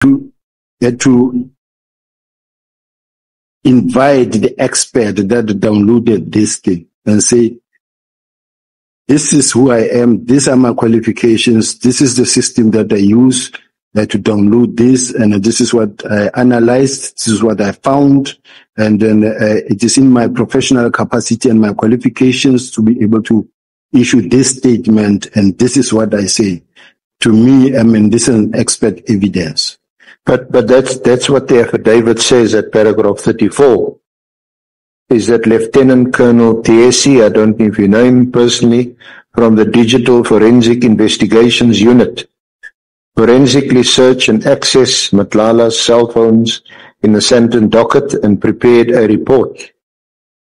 to invite the expert that downloaded this thing and say, this is who I am, these are my qualifications, this is the system that I use to download this, and this is what I analyzed, this is what I found, and then it is in my professional capacity and my qualifications to be able to issue this statement, and this is what I say. To me, I mean, this is an expert evidence. But that's what the affidavit says at paragraph 34. Is that Lieutenant Colonel Tiesi, I don't know if you know him personally, from the Digital Forensic Investigations Unit, forensically searched and accessed Matlala's cell phones in the Sandton docket and prepared a report.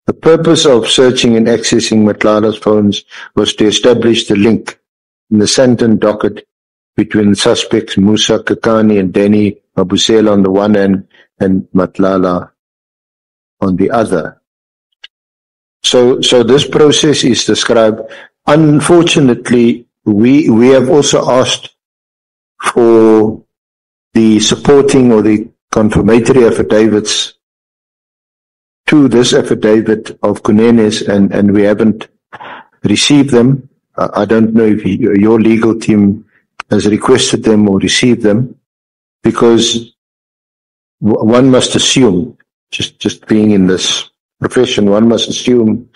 The purpose of searching and accessing Matlala's phones was to establish the link in the Sandton docket between suspects Musa Kakani and Danny Mabusela on the one hand and Matlala on the other. So this process is described. Unfortunately, we have also asked for the supporting or the confirmatory affidavits to this affidavit of Kunene's, and we haven't received them. I don't know if your legal team has requested them or received them, because one must assume, just being in this profession, one must assume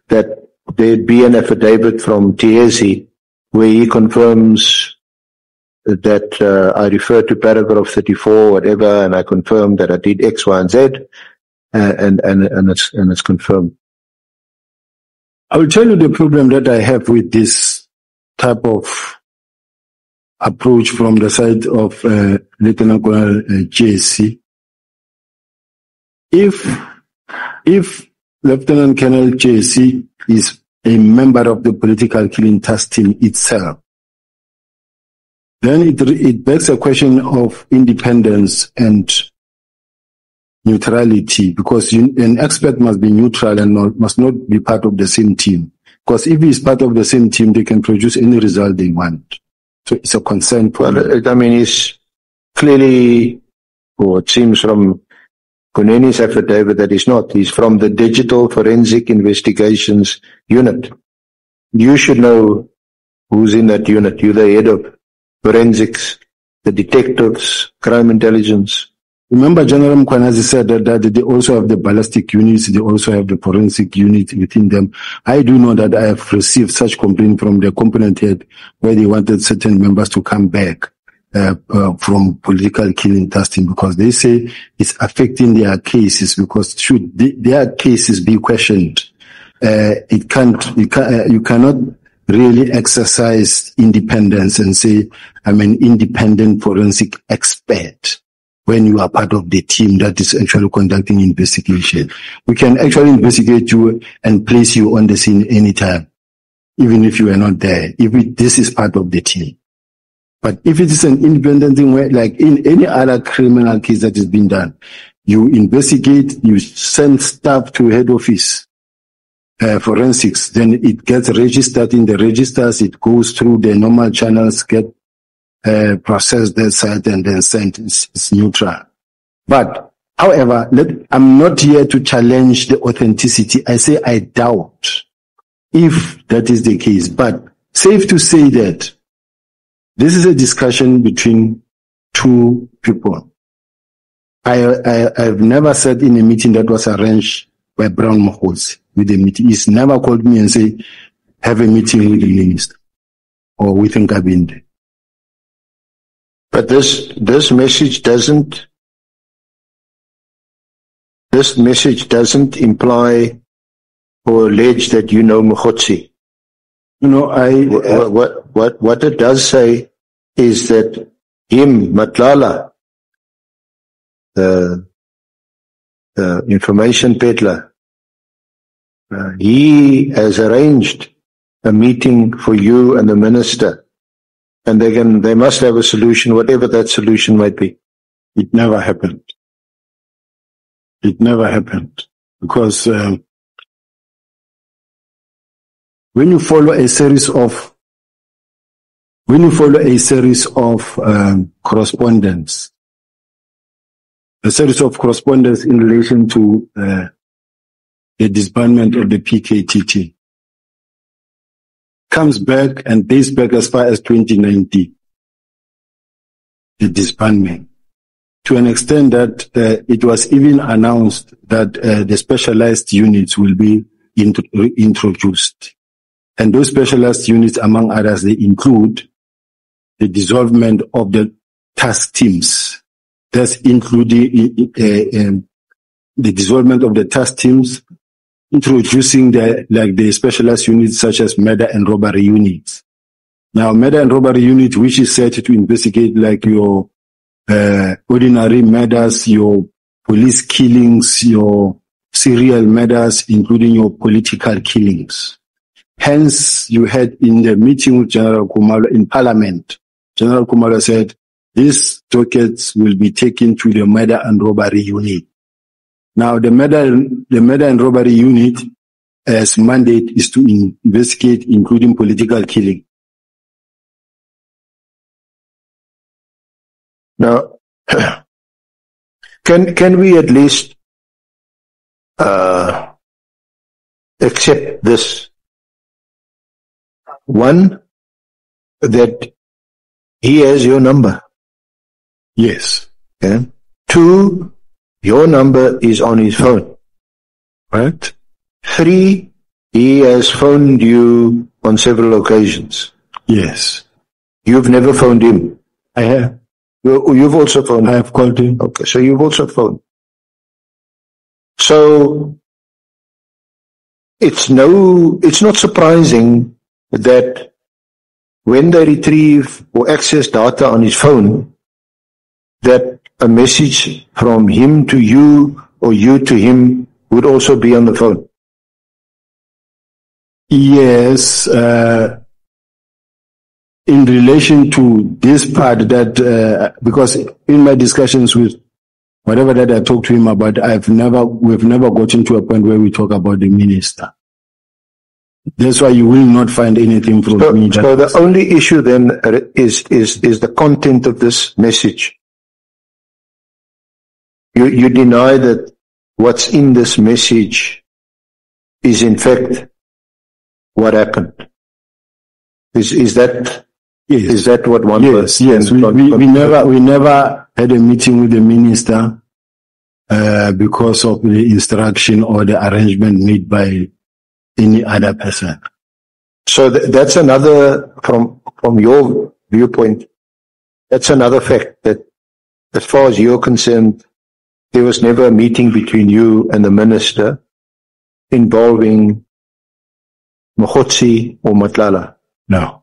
that there'd be an affidavit from Tiesi where he confirms that I refer to paragraph 34, whatever, and I confirm that I did X, Y, and Z, and it's confirmed. I will tell you the problem that I have with this type of approach from the side of Lieutenant Colonel JC. If Lieutenant Colonel JC is a member of the political killing task team itself, then it begs a question of independence and neutrality, because an expert must be neutral and must not be part of the same team. Because if he's part of the same team, they can produce any result they want. So it's a concern for Well, I mean, he's clearly, or it seems from Kunene's affidavit that he's not. He's from the Digital Forensic Investigations Unit. You should know who's in that unit. You're the head of forensics, the detectives, crime intelligence. Remember, General Mkwanazi said that they also have the ballistic units, they also have the forensic unit within them. I do know that I have received such complaint from the component head where they wanted certain members to come back from political killing testing, because they say it's affecting their cases, because should their cases be questioned, you cannot really exercise independence and say, I'm an independent forensic expert when you are part of the team that is actually conducting investigation. We can actually investigate you and place you on the scene anytime, even if you are not there, this is part of the team. But if it is an independent thing, where, like in any other criminal case that is being done, you investigate, you send staff to head office, forensics, then it gets registered in the registers, it goes through the normal channels, get processed that side, and then sent. It's neutral. But, however, I'm not here to challenge the authenticity. I say I doubt if that is the case. But safe to say that this is a discussion between two people. I've never sat in a meeting that was arranged by Brown Mahosi with the meeting. He's never called me and say, have a meeting with the minister or with Nkabinde. But this message doesn't imply or allege that you know Mkhotsi. You know, what it does say is that him, Matlala, the information peddler, he has arranged a meeting for you and the minister. And they must have a solution, whatever that solution might be. It never happened. It never happened. Because when you follow a series of correspondence, a series of correspondence in relation to the disbandment of the PKTT. Comes back and dates back as far as 2019, the disbandment, to an extent that it was even announced that the specialized units will be introduced. And those specialized units, among others, they include the dissolvement of the task teams. That's including the dissolvement of the task teams, introducing the specialized units such as murder and robbery units. Now, murder and robbery unit, which is set to investigate like your ordinary murders, your police killings, your serial murders, including your political killings. Hence, you had in the meeting with General Kumalo in Parliament, General Kumalo said, these dockets will be taken to the murder and robbery unit. Now, the murder and robbery unit, as mandate, is to investigate, including political killing. Now, can we at least accept this? One, that he has your number. Yes. Okay. Two, your number is on his phone. Right. Three, he has phoned you on several occasions. Yes. You've never phoned him. I have. You've also phoned him. I have called him. Okay, so you've also phoned. So it's not surprising that when they retrieve or access data on his phone, that a message from him to you or you to him would also be on the phone. Yes, in relation to this part that, because in my discussions with whatever that I talked to him about, we've never gotten to a point where we talk about the minister. That's why you will not find anything from me. So the only issue then is the content of this message. You deny that what's in this message is in fact what happened. Is that yes. Is that what one yes, yes. We never had a meeting with the minister because of the instruction or the arrangement made by any other person. So that's another, from your viewpoint, that's another fact that as far as you're concerned, there was never a meeting between you and the minister involving Mogotsi or Matlala. No.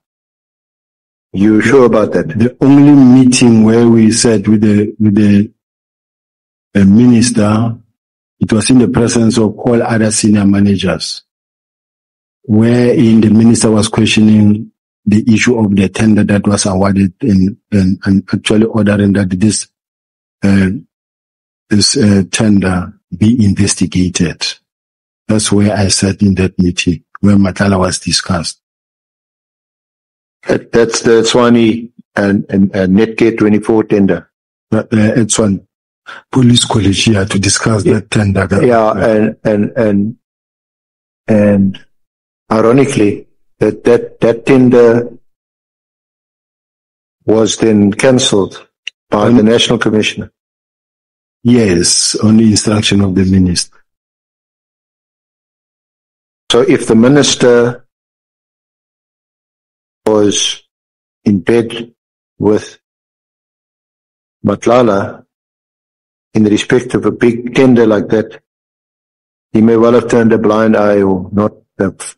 You sure about that? The only meeting where we sat with the minister, it was in the presence of all other senior managers, wherein the minister was questioning the issue of the tender that was awarded and actually ordering that this tender be investigated. That's where I sat in that meeting, where Matala was discussed. That's the Tswani and Netgate 24 tender. It's one police college here to discuss that tender. And ironically, that tender was then cancelled by the National Commissioner. Yes, on the instruction of the minister. So if the minister was in bed with Matlala in respect of a big tender like that, he may well have turned a blind eye or not have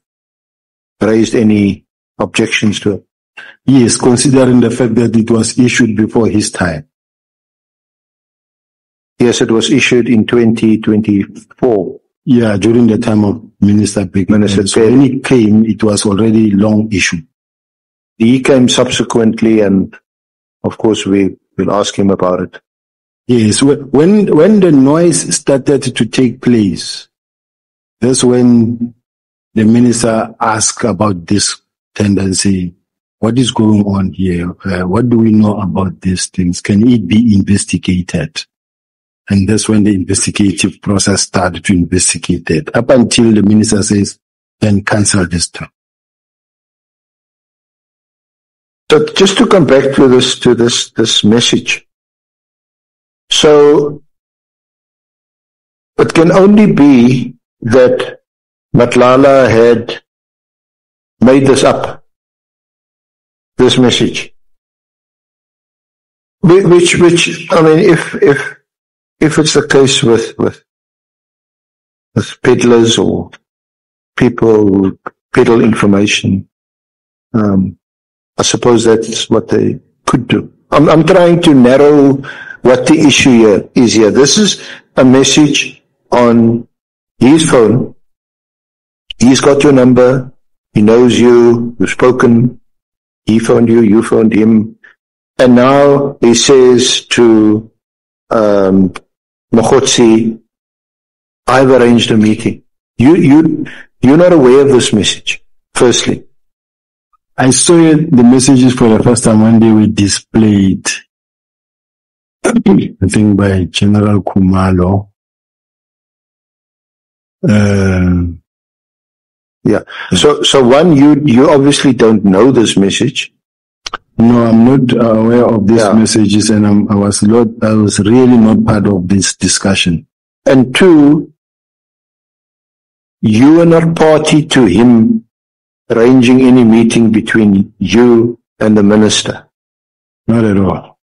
raised any objections to it. Yes, considering the fact that it was issued before his time. Yes, it was issued in 2024. Yeah, during the time of Minister Big. So when he came, it was already long issued. He came subsequently, and of course we will ask him about it. Yes, when the noise started to take place, that's when the minister asked about this tendency. What is going on here? What do we know about these things? Can it be investigated? And that's when the investigative process started to investigate that. Up until the minister says, then cancel this term. So just to come back to this message. So it can only be that Matlala had made this up, this message. Which I mean, if it's the case with peddlers or people who peddle information, I suppose that's what they could do. I'm trying to narrow what the issue here is here. This is a message on his phone. He's got your number. He knows you. You've spoken. He phoned you. You phoned him. And now he says to Mokgotsi, I've arranged a meeting. You're not aware of this message, firstly. I saw the messages for the first time when they were displayed, I think by General Kumalo. Yeah. So one, you obviously don't know this message. No, I'm not aware of these messages, and I was really not part of this discussion. And two, you are not party to him arranging any meeting between you and the minister. Not at all.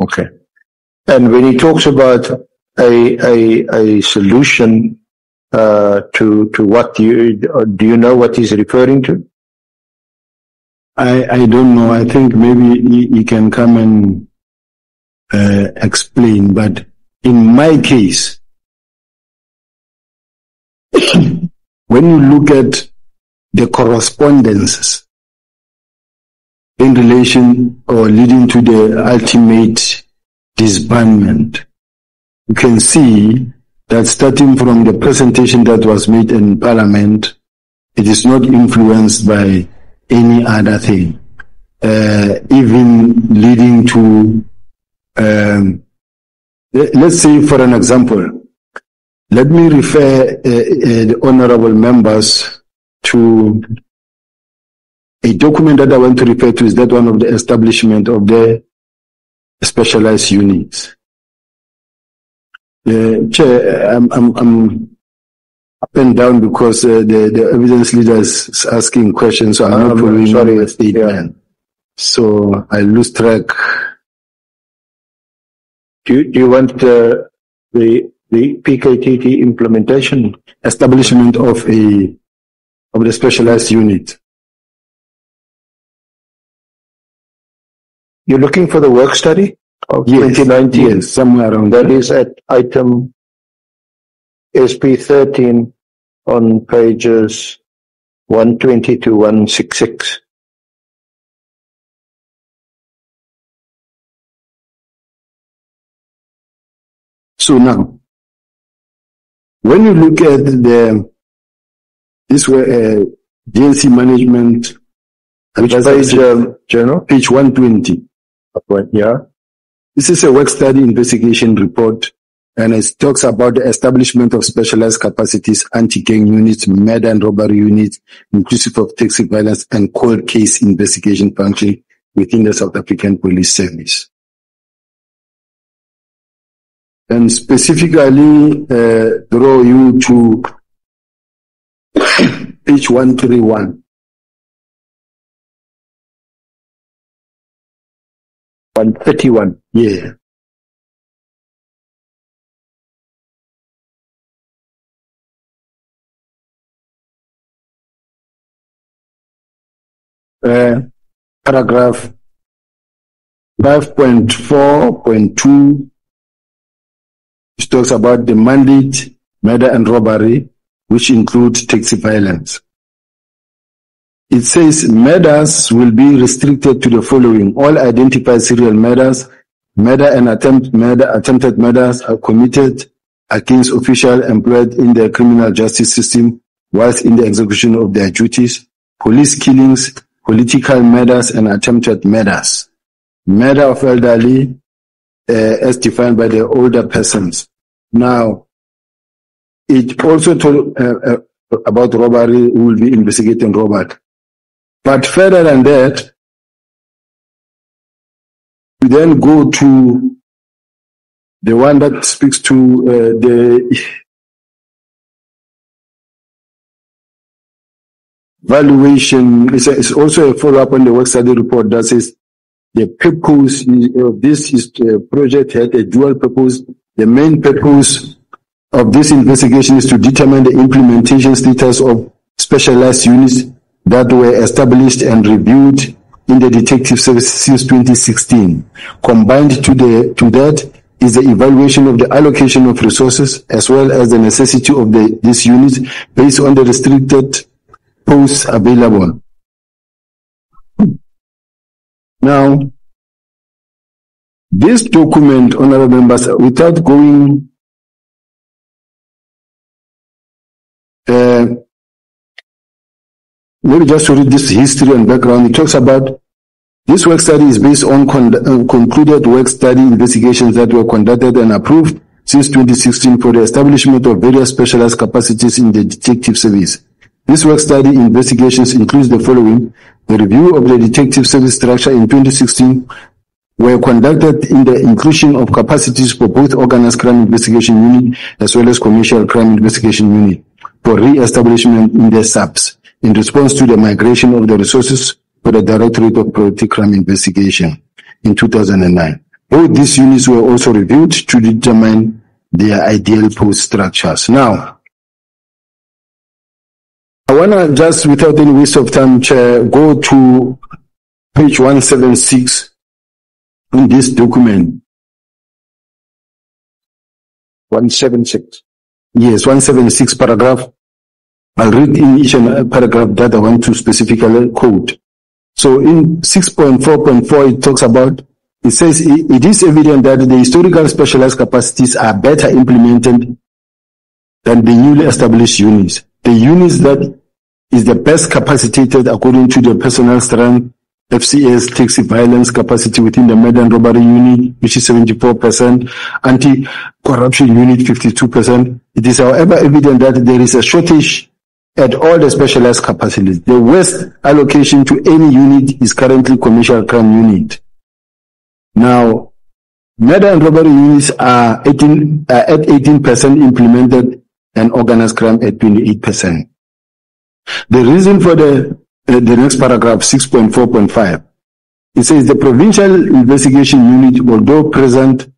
Okay. And when he talks about a solution to what do you know what he's referring to? I don't know. I think maybe he can come and explain. But in my case, when you look at the correspondences in relation or leading to the ultimate disbandment, you can see that starting from the presentation that was made in Parliament, it is not influenced by any other thing, even leading to, let's say for an example, let me refer the honorable members to a document that I want to refer to, is that one of the establishment of the specialized units. Chair, I'm up and down because the evidence leader is asking questions, so I'm not following the statement. So I lose track. Do you want the PKTT implementation? Establishment of the specialized unit. You're looking for the work study of 2019? Yes, somewhere around that. That is at item SP 13 on pages 120 to 166. So now, when you look at this GNC management, which page, General? Page 120. Yeah. This is a work study investigation report, and it talks about the establishment of specialized capacities, anti-gang units, murder and robbery units, inclusive of taxi violence and cold case investigation function within the South African Police Service. And specifically, draw you to page 131. 131. Yeah. Paragraph 5.4.2, which talks about the mandate, murder and robbery, which include taxi violence. It says murders will be restricted to the following: all identified serial murders, murder and attempted murders are committed against officials employed in the criminal justice system whilst in the execution of their duties, police killings, political murders and attempted murders. matter of elderly, as defined by the older persons. Now, it also told about robbery, who will be investigating robbery. But further than that, we then go to the one that speaks to the valuation. It's also a follow-up on the work study report that says the purpose of this project had a dual purpose. The main purpose of this investigation is to determine the implementation status of specialized units that were established and reviewed in the detective service since 2016. Combined to that is the evaluation of the allocation of resources as well as the necessity of these units based on the restricted posts available. Now, this document, honorable members, without going maybe just to read this history and background, it talks about this work study is based on concluded work study investigations that were conducted and approved since 2016 for the establishment of various specialized capacities in the detective service. This work study investigations includes the following: the review of the detective service structure in 2016 were conducted in the inclusion of capacities for both organized crime investigation unit as well as commercial crime investigation unit for re-establishment in the SAPs in response to the migration of the resources for the Directorate of Priority Crime Investigation in 2009. Both these units were also reviewed to determine their ideal post structures. Now, I want to just, without any waste of time, Chair, go to page 176 in this document. 176. Yes, 176 paragraph. I'll read in each paragraph that I want to specifically quote. So in 6.4.4, it talks about, it says, it is evident that the historical specialized capacities are better implemented than the newly established units. The units that is the best capacitated according to the personnel strength, FCS taxi violence capacity within the murder and robbery unit, which is 74%, anti-corruption unit 52%. It is, however, evident that there is a shortage at all the specialized capacities. The worst allocation to any unit is currently commercial crime unit. Now, murder and robbery units are at 18% implemented and organized crime at 28%. The reason for the next paragraph, 6.4.5, it says the provincial investigation unit, although present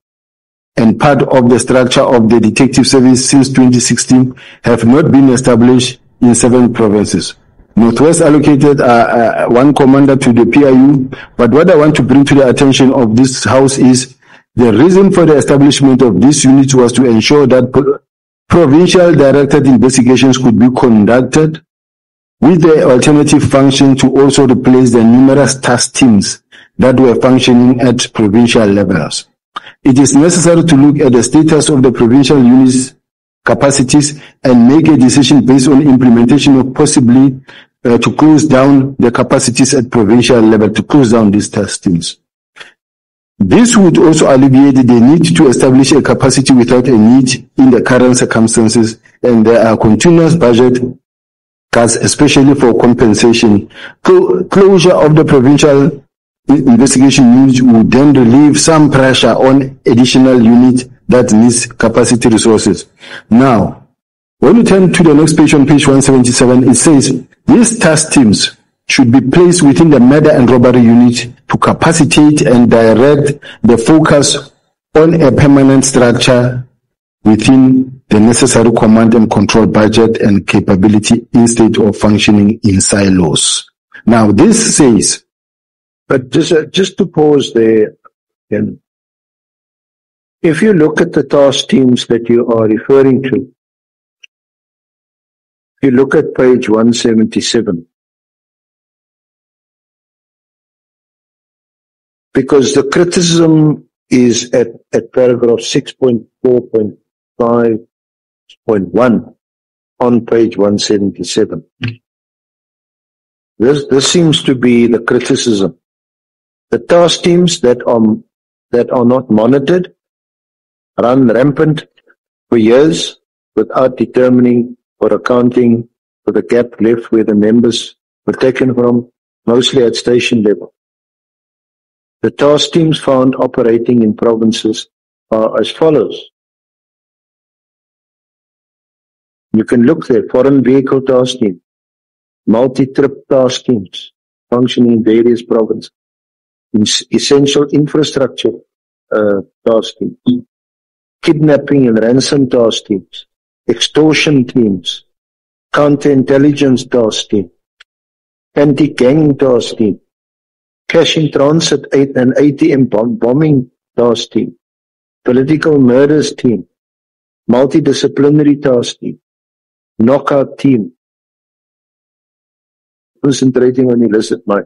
and part of the structure of the detective service since 2016, have not been established in 7 provinces. Northwest allocated one commander to the PIU, but what I want to bring to the attention of this House is the reason for the establishment of this unit was to ensure that provincial directed investigations could be conducted with the alternative function to also replace the numerous task teams that were functioning at provincial levels. It is necessary to look at the status of the provincial units' capacities and make a decision based on implementation of possibly to close down the capacities at provincial level, to close down these task teams. This would also alleviate the need to establish a capacity without a need in the current circumstances, and there are continuous budget cuts, especially for compensation. Closure of the provincial investigation unit would then relieve some pressure on additional units that needs capacity resources. Now, when we turn to the next page, on page 177, it says these task teams should be placed within the murder and robbery unit to capacitate and direct the focus on a permanent structure within the necessary command and control budget and capability instead of functioning in silos. Now, this says, but just to pause there, if you look at the task teams that you are referring to, if you look at page 177, because the criticism is at paragraph 6.4.5.1 on page 177. This seems to be the criticism. The task teams that are not monitored run rampant for years without determining or accounting for the gap left where the members were taken from, mostly at station level. The task teams found operating in provinces are as follows. You can look there: foreign vehicle task team, multi-trip task teams functioning in various provinces, essential infrastructure task teams, kidnapping and ransom task teams, extortion teams, counterintelligence task team, anti-gang task team, cash in transit and ATM bombing task team, political murders team, multidisciplinary task team, knockout team, concentrating on illicit mine,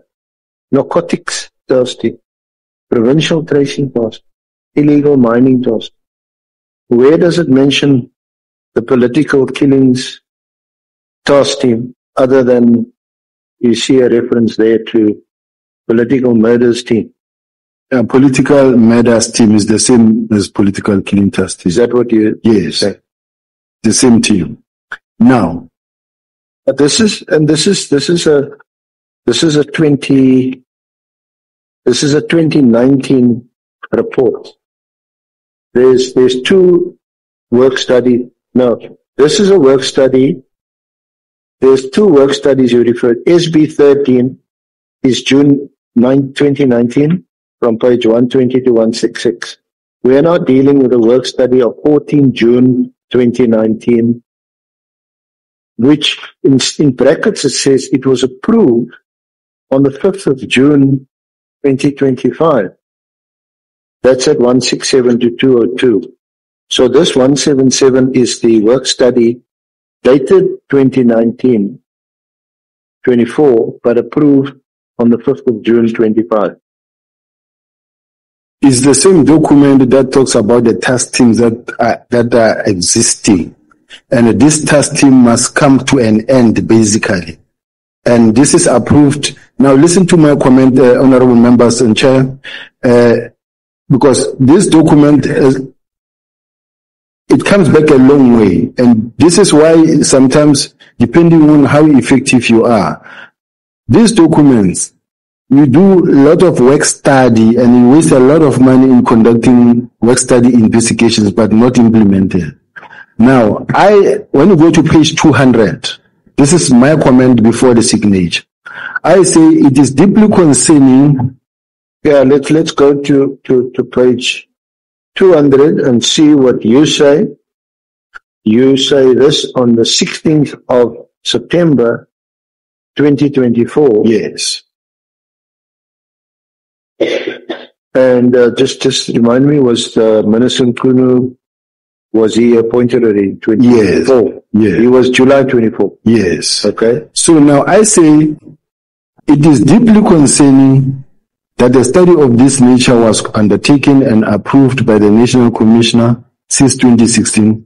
narcotics task team, provincial tracing task, illegal mining task. Where does it mention the political killings task team other than you see a reference there to political murders team? Political murders team is the same as political killing task team. Is that what you Yes, say? the same team. Now, This is a 2019 report. There's two work study. No, this is a work study. There's two work studies you referred. SB 13 is June 9, 2019 from page 120 to 166. We are now dealing with a work study of 14 June 2019, which in brackets it says it was approved on the 5th of June 2025. That's at 167 to 202. So this 177 is the work study dated 2019-24, but approved on the 5th of June 25. it's the same document that talks about the task teams that are existing. And this task team must come to an end, basically. And this is approved. Now, listen to my comment, honorable members and chair, because this document, it comes back a long way. And this is why sometimes, depending on how effective you are, these documents, you do a lot of work study and you waste a lot of money in conducting work study investigations, but not implemented. Now, when you go to page 200, this is my comment before the signature. I say it is deeply concerning. Yeah, let's go to page 200 and see what you say. You say this on the 16th of September 2024. Yes. And just remind me, was Minister Nkunu, was he appointed in 2024? Yes. He was July 24. Yes. Okay. So now I say it is deeply concerning that the study of this nature was undertaken and approved by the National Commissioner since 2016,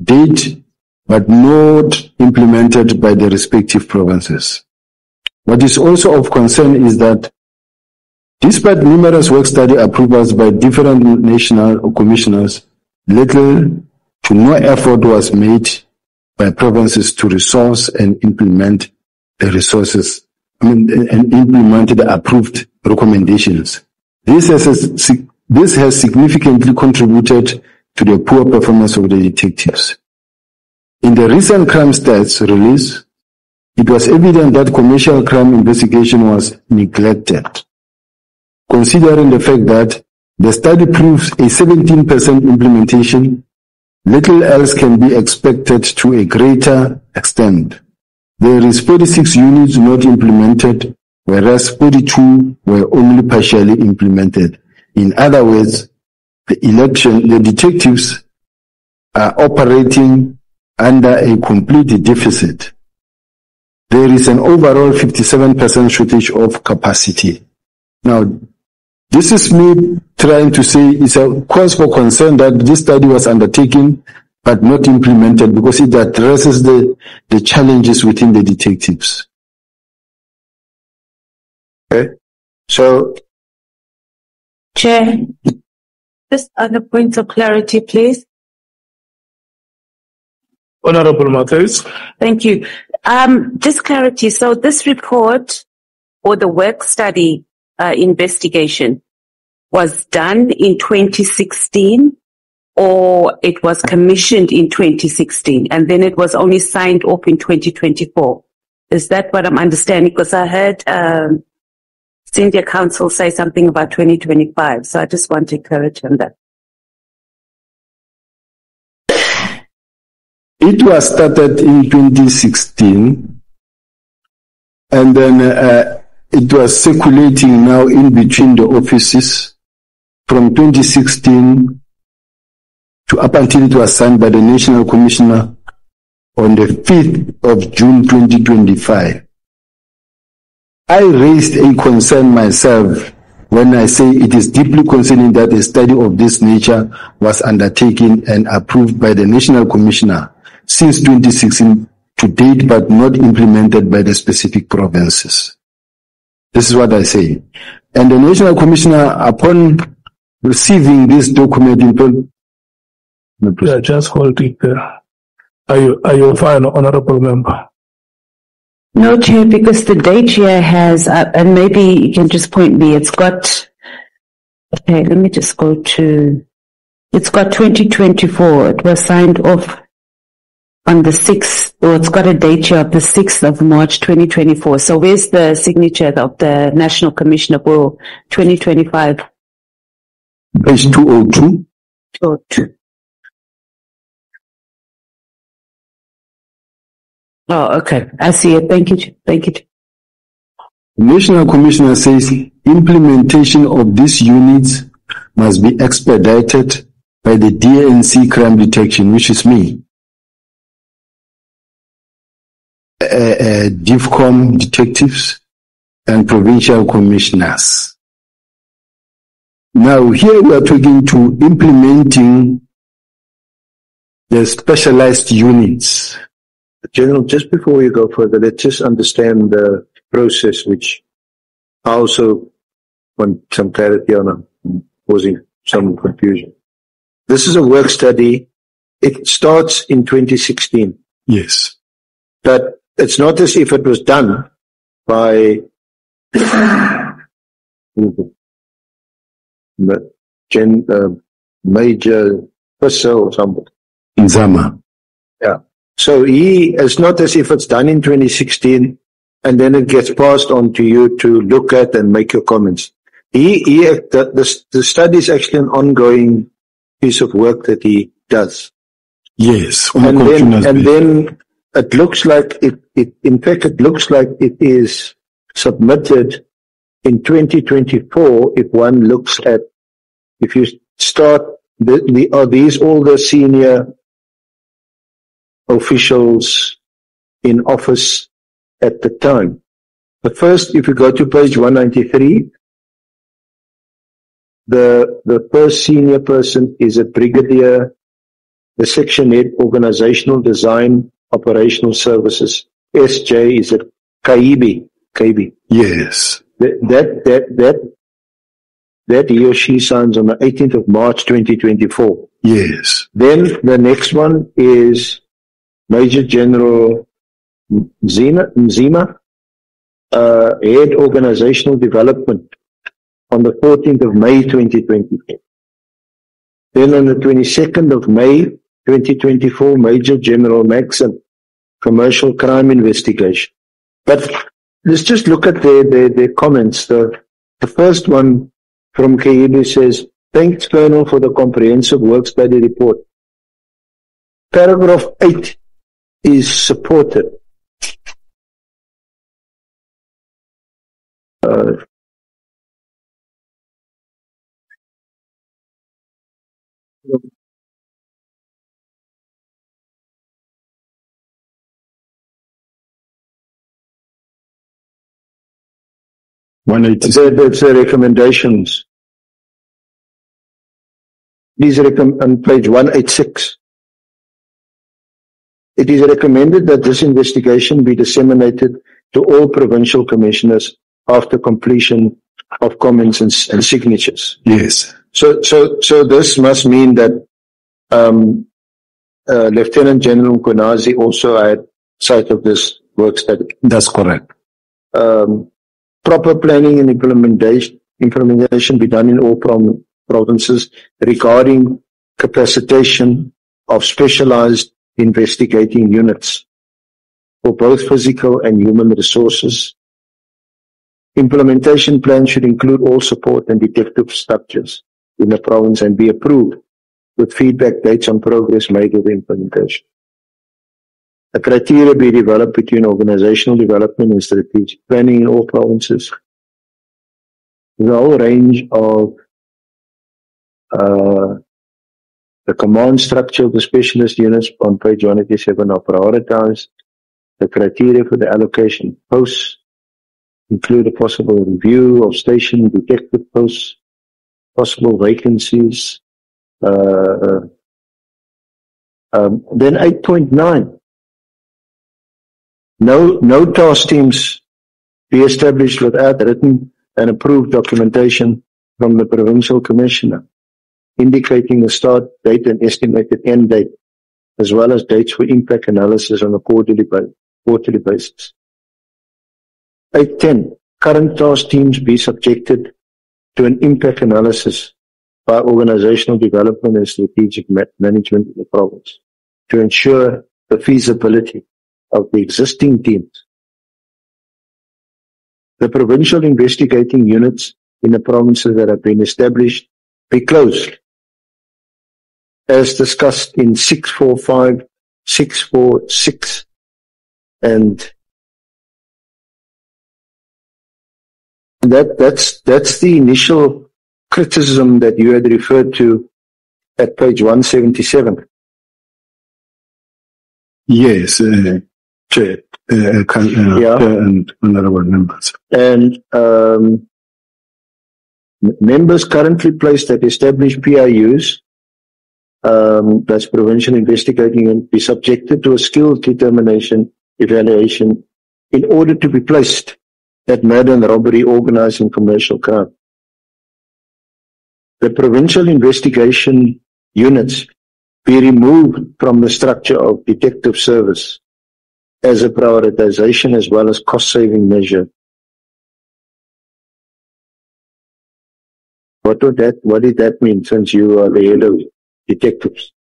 date, but not implemented by the respective provinces. What is also of concern is that despite numerous work study approvals by different national commissioners, little to no effort was made by provinces to resource and implement the resources, and implement the approved recommendations. This has significantly contributed to the poor performance of the detectives. In the recent crime stats release, it was evident that commercial crime investigation was neglected, considering the fact that the study proves a 17% implementation. Little else can be expected to a greater extent. There is 46 units not implemented, whereas 42 were only partially implemented. In other words, the detectives are operating under a complete deficit. There is an overall 57% shortage of capacity. Now, this is me trying to say it's a cause for concern that this study was undertaken but not implemented because it addresses the challenges within the detectives. Okay. So Chair, just other points of clarity, please. Honorable Matthews. Thank you. Just clarity. So this report or the work study investigation was done in 2016 or it was commissioned in 2016 and then it was only signed off in 2024. Is that what I'm understanding? Because I heard Senior Counsel say something about 2025. So I just wanted clarity on that. It was started in 2016 and then it was circulating now in between the offices from 2016 to up until it was signed by the National Commissioner on the 5th of June 2025. I raised a concern myself when I say it is deeply concerning that a study of this nature was undertaken and approved by the National Commissioner since 2016 to date, but not implemented by the specific provinces. This is what I say. And the National Commissioner, upon receiving this document, Yeah, just hold it there. Are you fine, Honorable Member? No, Chair, because the date here has, and maybe you can just point me, it's got, okay, let me just go to, it's got 2024. It was signed off on the 6th, or it's got a date here of the 6th of March 2024. So where's the signature of the National Commissioner for 2025? page 202. 202. Oh, okay. I see it. Thank you. Thank you. The National Commissioner says implementation of these units must be expedited by the DNC crime detection, which is me. DIFCOM detectives and provincial commissioners. Now here we are talking to implementing the specialized units. General, just before we go further, let's just understand the process, which I also want some clarity on, causing some confusion. This is a work study. It starts in 2016. Yes. But it's not as if it was done by Major Fisser or somebody. Nzama. Yeah. So it's not as if it's done in 2016 and then it gets passed on to you to look at and make your comments. The study is actually an ongoing piece of work that he does. Yes. And then it looks like it looks like it is submitted in 2024. If one looks at, if you start, are these all the senior officials in office at the time? The first, if you go to page 193, the first senior person is a brigadier, the section head, organizational design, operational services. SJ is a Kaibi. Yes. That he or she signs on the 18th of March 2024. Yes. Then the next one is Major General Mzima, Head Organizational Development on the 14th of May 2024. Then on the 22nd of May 2024, Major General Maxon, Commercial Crime Investigation. But let's just look at their comments. The first one from KEB says, thanks Colonel for the comprehensive work study report. Paragraph 8 is supported. That's the recommendations. These on page 186. It is recommended that this investigation be disseminated to all provincial commissioners after completion of comments and signatures. Yes. So this must mean that Lieutenant General Mkhwanazi also had sight of this work study. That's correct. Proper planning and implementation be done in all provinces regarding capacitation of specialized investigating units for both physical and human resources. Implementation plan should include all support and detective structures in the province and be approved with feedback dates on progress made with the implementation. A criteria be developed between organizational development and strategic planning in all provinces. The whole range of the command structure of the specialist units on page 187 are prioritized. The criteria for the allocation of posts include a possible review of station detective posts, possible vacancies. Then 8.9. No task teams be established without written and approved documentation from the provincial commissioner, indicating the start date and estimated end date, as well as dates for impact analysis on a quarterly basis. 8.10. Current task teams be subjected to an impact analysis by organizational development and strategic management in the province to ensure the feasibility of the existing teams. The provincial investigating units in the provinces that have been established be closed, as discussed in 645, 646, and that's the initial criticism that you had referred to at page 177. Yes, Chair, and honorable members. And members currently placed at established PIUs, that's provincial investigating unit, be subjected to a skills determination evaluation in order to be placed at murder and robbery, organized and commercial crime. The provincial investigation units be removed from the structure of detective service as a prioritization as well as cost-saving measure. What did that mean, since you are the head of detectives?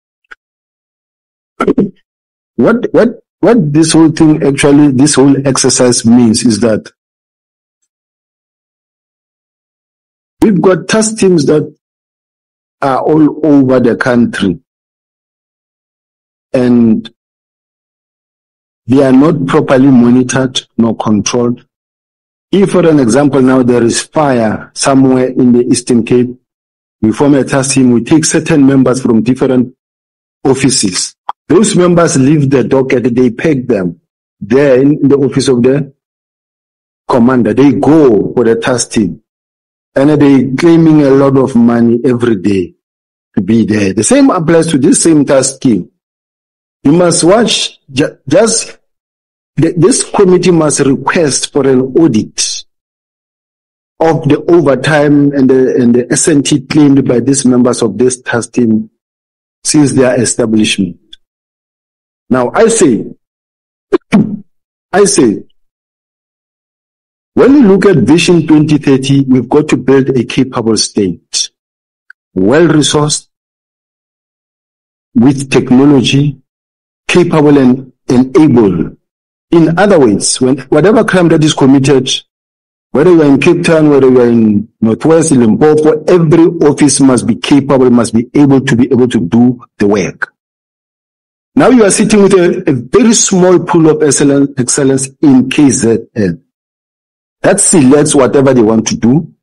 What this whole thing actually, this whole exercise means is that we've got task teams that are all over the country, and they are not properly monitored nor controlled. If, for an example, now there is fire somewhere in the Eastern Cape, we form a task team, we take certain members from different offices. Those members leave the docket, they peg them there in the office of the commander. They go for the task team, and they claiming a lot of money every day to be there. The same applies to this same task team. You must watch, this committee must request for an audit of the overtime and the SNT claimed by these members of this task team since their establishment. Now, I say, when we look at Vision 2030, we've got to build a capable state, well-resourced, with technology, capable and able. In other words, whatever crime that is committed, whether you are in Cape Town, whether you are in Northwest, Limpopo, every office must be capable, must be able to do the work. Now you are sitting with a very small pool of excellence in KZN. That selects whatever they want to do,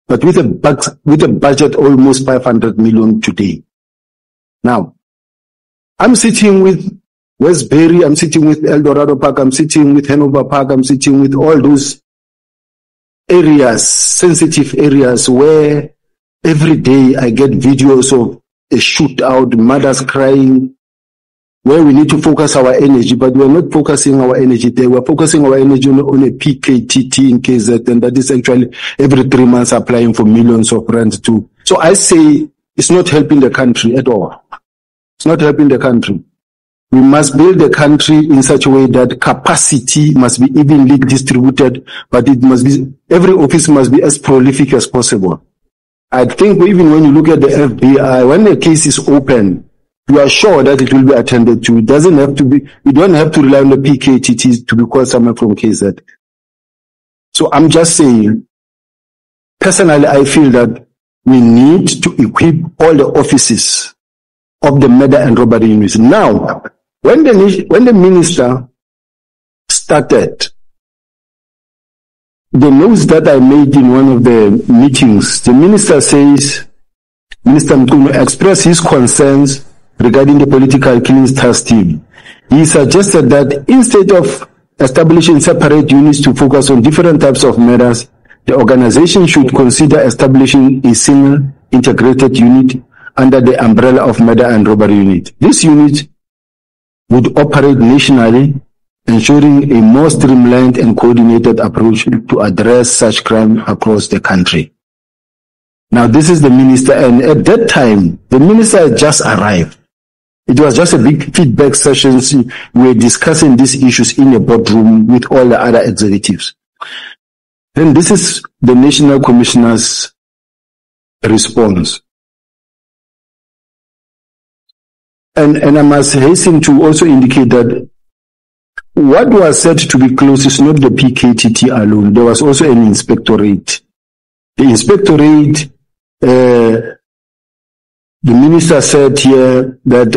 but with a budget almost 500 million today. Now, I'm sitting with Westbury, I'm sitting with El Dorado Park, I'm sitting with Hanover Park, I'm sitting with all those areas, sensitive areas, where every day I get videos of a shootout, mothers crying, where we need to focus our energy, but we're not focusing our energy there. We're focusing our energy on a PKTT in KZ, and that is actually every 3 months applying for millions of rand too. So I say it's not helping the country at all. It's not helping the country. We must build the country in such a way that capacity must be evenly distributed, but it must be, every office must be as prolific as possible. I think even when you look at the FBI, when the case is open, you are sure that it will be attended to. It doesn't have to be, you don't have to rely on the PKTT to be called someone from KZ. So I'm just saying, personally, I feel that we need to equip all the offices of the murder and robbery units. Now, when the minister started, the notes that I made in one of the meetings, the minister says, Minister Mkumu expressed his concerns regarding the political killings task team. He suggested that instead of establishing separate units to focus on different types of murders, the organization should consider establishing a single integrated unit under the umbrella of murder and robbery unit. This unit would operate nationally, ensuring a more streamlined and coordinated approach to address such crime across the country. Now, this is the minister, and at that time, the minister had just arrived. It was just a big feedback session. We were discussing these issues in a boardroom with all the other executives. Then this is the National Commissioner's response. And I must hasten to also indicate that what was said to be closed is not the PKTT alone. There was also an inspectorate. The inspectorate, the minister said here that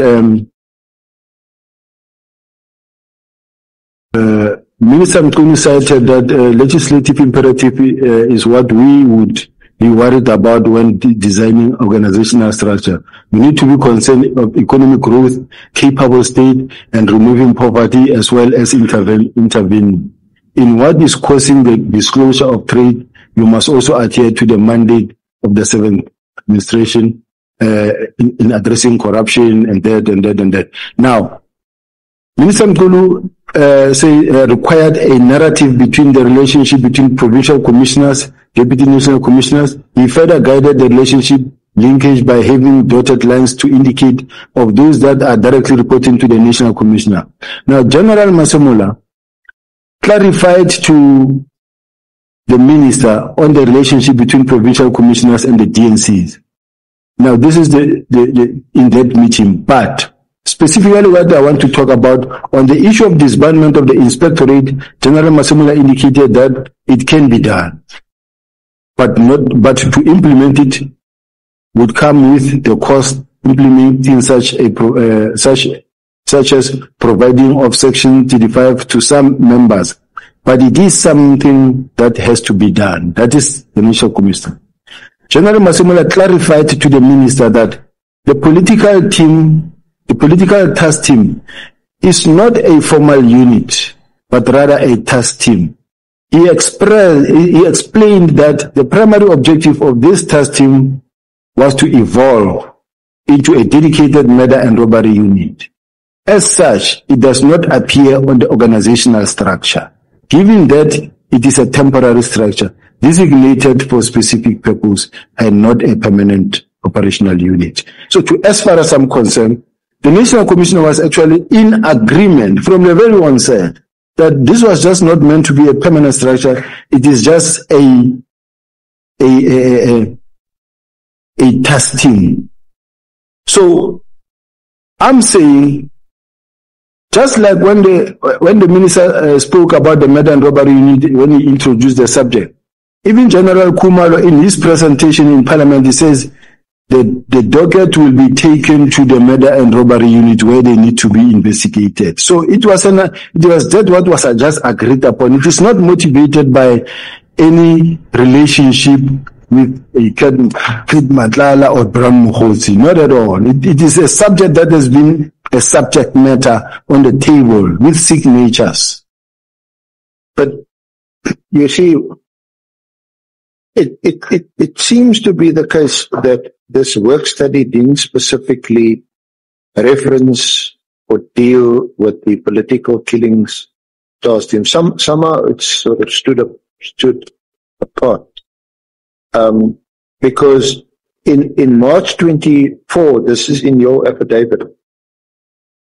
Minister Mkumu cited that legislative imperative is what we would be worried about when designing organizational structure. We need to be concerned of economic growth, capable state, and removing poverty, as well as intervening. In what is causing the disclosure of trade, you must also adhere to the mandate of the 7th administration in addressing corruption and that. Now, Minister Mkumu required a narrative between the relationship between provincial commissioners, deputy national commissioners. He further guided the relationship linkage by having dotted lines to indicate of those that are directly reporting to the national commissioner. Now, General Masemola clarified to the minister on the relationship between provincial commissioners and the DNCs. Now, this is the in-depth meeting, but specifically what I want to talk about on the issue of disbandment of the inspectorate, General Masemola indicated that it can be done, but to implement it would come with the cost implementing such as providing of Section 35 to some members. But it is something that has to be done. That is the initial commissioner. General Masemola clarified to the minister that the political task team is not a formal unit, but rather a task team. He explained that the primary objective of this task team was to evolve into a dedicated murder and robbery unit. As such, it does not appear on the organizational structure, given that it is a temporary structure designated for specific purpose and not a permanent operational unit. So as far as I'm concerned, the National Commissioner was actually in agreement from the very onset that this was just not meant to be a permanent structure. It is just a task team. So I'm saying, just like when the minister spoke about the murder and robbery unit, when he introduced the subject, even General Kumalo in his presentation in Parliament, he says the docket will be taken to the murder and robbery unit where they need to be investigated. So it was that what was just agreed upon. It is not motivated by any relationship with a Kid Matlala or Bram Mukhosi. Not at all. It is a subject that has been a subject matter on the table with signatures. But you see, it seems to be the case that this work study didn't specifically reference or deal with the political killings task team. Somehow it's sort of stood apart. Because in March 24, this is in your affidavit,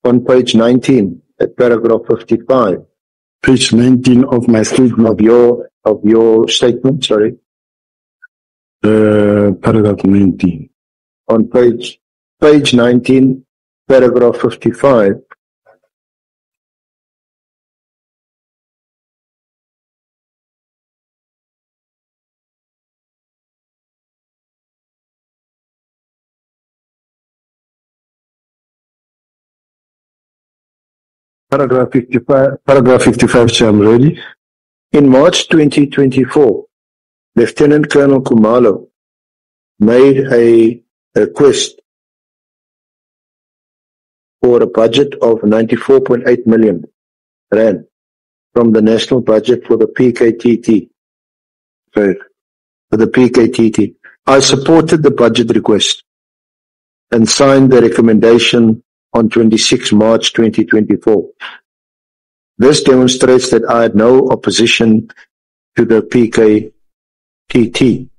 on page 19, at paragraph 55. Page 19 of my statement. Of your statement, sorry. Paragraph 19. On page 19, paragraph 55. Paragraph 55, Chair, I'm ready. In March 2024, Lieutenant Colonel Khumalo made a request for a budget of 94.8 million rand from the national budget for the PKTT. For the PKTT. I supported the budget request and signed the recommendation on 26 March 2024. This demonstrates that I had no opposition to the PKTT.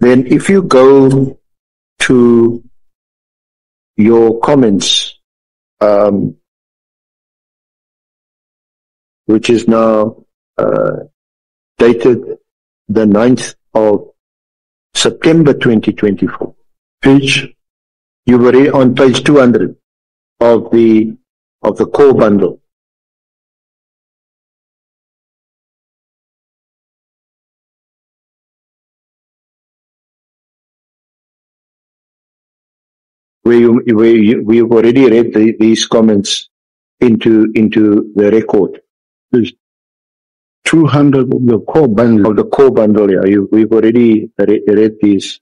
Then if you go to your comments, which is now dated the 9th of September 2024, you were on page 200 of the core bundle. We've already read these comments into the record. Page 200 of the core bundle. Of the core bundle, yeah. We've already read these.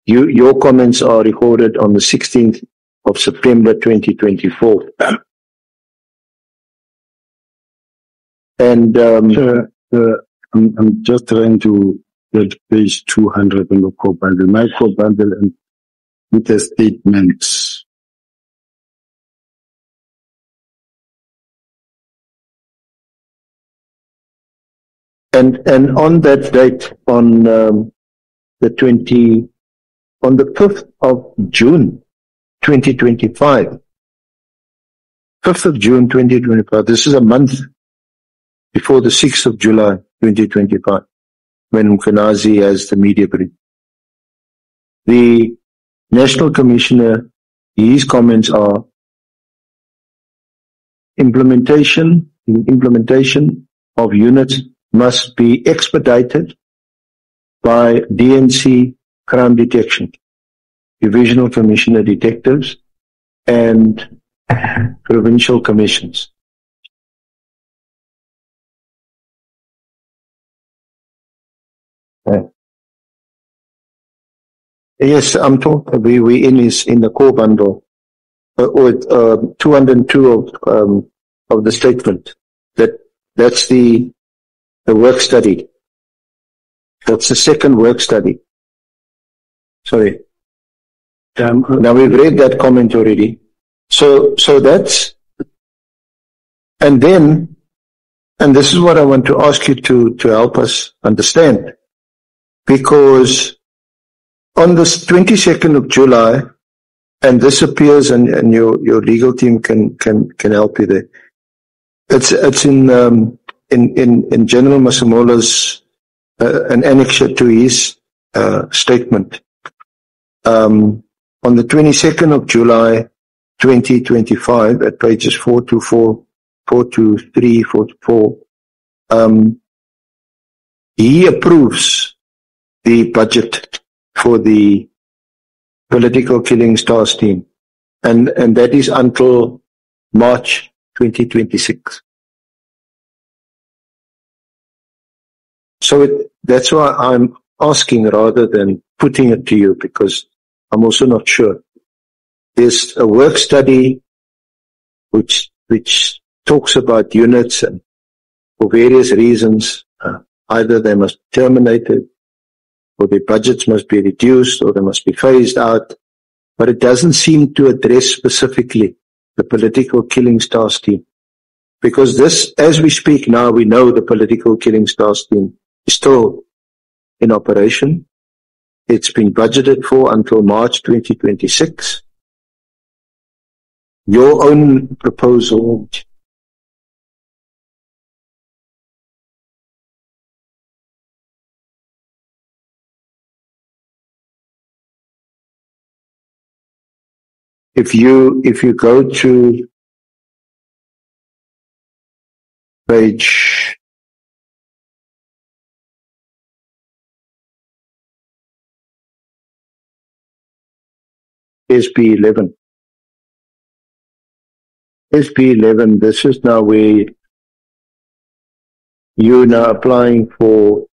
Your comments are recorded on the 16th of September 2024. And I'm just trying to get page 200 on the core bundle. My core bundle and with the statements. And on that date, on the 5th of June 2025, 5th of June 2025, this is a month before the 6th of July 2025, when Mkhwanazi has the media brief. The National Commissioner, his comments are implementation of units must be expedited by DNC crime detection, Divisional Commissioner detectives, and provincial commissions. Yes, I'm talking. We in the core bundle, with 202 of the statement. That's the work study. That's the second work study. Sorry. Now we've read that comment already. So that's, and this is what I want to ask you to help us understand, because on the 22nd of July, and this appears, and your legal team can help you there. It's in General Masamola's an annexure to his statement. On the 22nd of July 2025, at pages 424, 423, 424, he approves the budget for the political killings task team, and that is until March 2026. So that's why I'm asking rather than putting it to you, because I'm also not sure. There's a work study which talks about units, and for various reasons, either they must be terminated, or their budgets must be reduced, or they must be phased out. But it doesn't seem to address specifically the political killings task team. Because this, as we speak now, we know the political killings task team is still in operation. It's been budgeted for until March 2026. Your own proposal, if you go to page SB11. SB11, this is now where you're now applying for,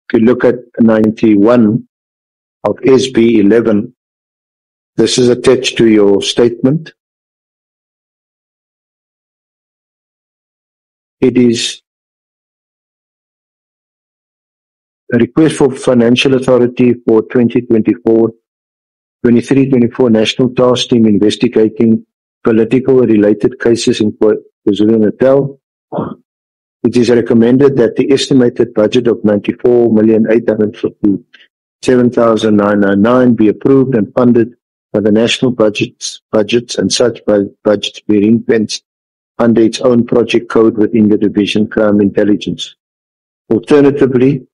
if you look at 91 of SB11, this is attached to your statement. It is a request for financial authority for 23-24 National Task Team investigating political related cases in KwaZulu-Natal. It is recommended that the estimated budget of 94,857,999 be approved and funded by the national budgets and such budgets be ring-fenced under its own project code within the Division Crime Intelligence. Alternatively,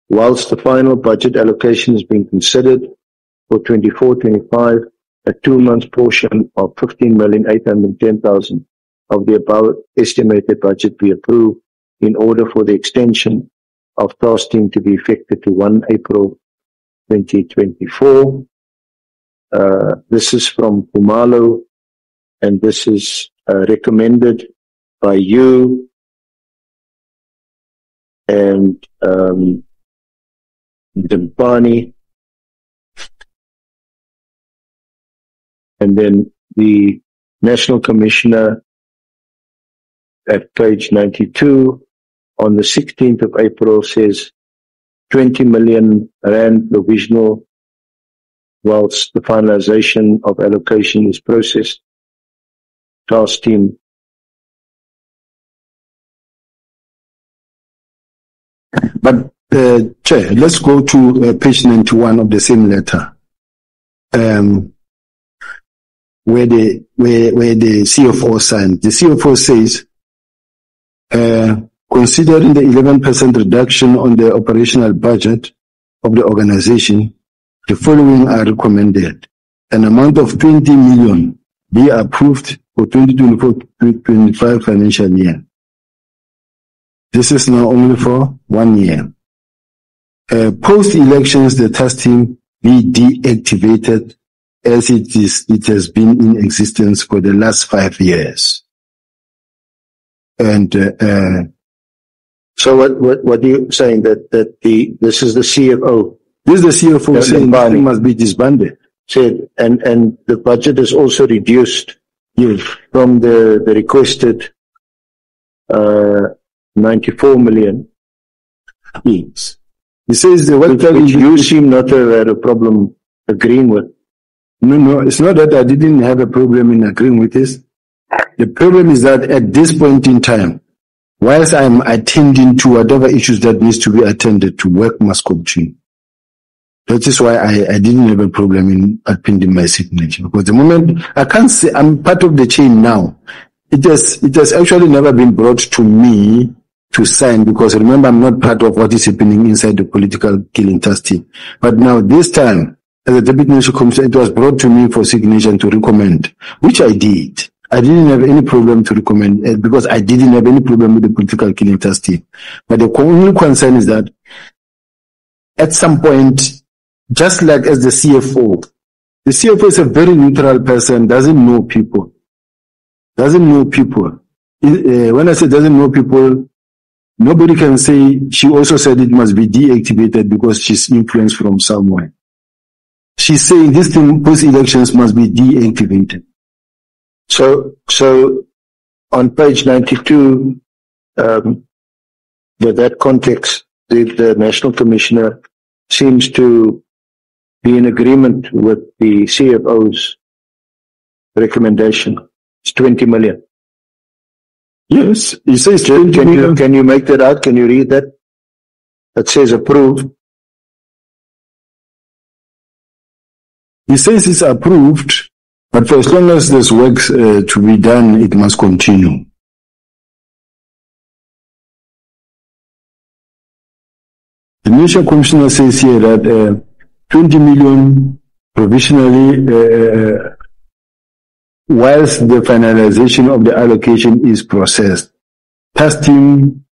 whilst the final budget allocation is being considered for 24-25, a 2-month portion of 15,810,000 of the above estimated budget be approved in order for the extension of task team to be effective to 1 April 2024. This is from Pumalo, and this is recommended by you and Dimpani, and then the National Commissioner at page 92 on the 16th of April says 20 million rand provisional whilst the finalization of allocation is processed. Task team. But Chair, let's go to page 91 of the same letter, where the CFO signed. The CFO says, considering the 11% reduction on the operational budget of the organization, the following are recommended. An amount of 20 million be approved for 2024-2025 financial year. This is now only for 1 year. Post-elections, the task team be deactivated as it has been in existence for the last 5 years. And so what are you saying, that this is the CFO? This is the CFO saying the thing must be disbanded. Said, and the budget is also reduced, yes, from the requested 94 million. Yes. He says which you seem not to have had a problem agreeing with. No, it's not that I didn't have a problem in agreeing with this. The problem is that at this point in time, whilst I'm attending to whatever issues that needs to be attended to, work must continue. That is why I didn't have a problem in appending my signature. Because the moment I can't say I'm part of the chain now, it has actually never been brought to me to sign, because remember, I'm not part of what is happening inside the political killing task team. But now this time, as a deputy national commissioner, it was brought to me for signature to recommend, which I did. I didn't have any problem to recommend because I didn't have any problem with the political killing task team. But the only concern is that at some point, just like as the CFO is a very neutral person, doesn't know people. When I say doesn't know people, nobody can say, she also said it must be deactivated because she's influenced from somewhere. She's saying this thing, post-elections must be deactivated. So on page 92, with that context, the National Commissioner seems to be in agreement with the CFO's recommendation? It's 20 million. Yes, he says 20 million. Can you make that out? Can you read that? That says approved. He says it's approved, but for as long as there's work to be done, it must continue. The Minister Commissioner says here that 20 million provisionally, whilst the finalization of the allocation is processed. Task team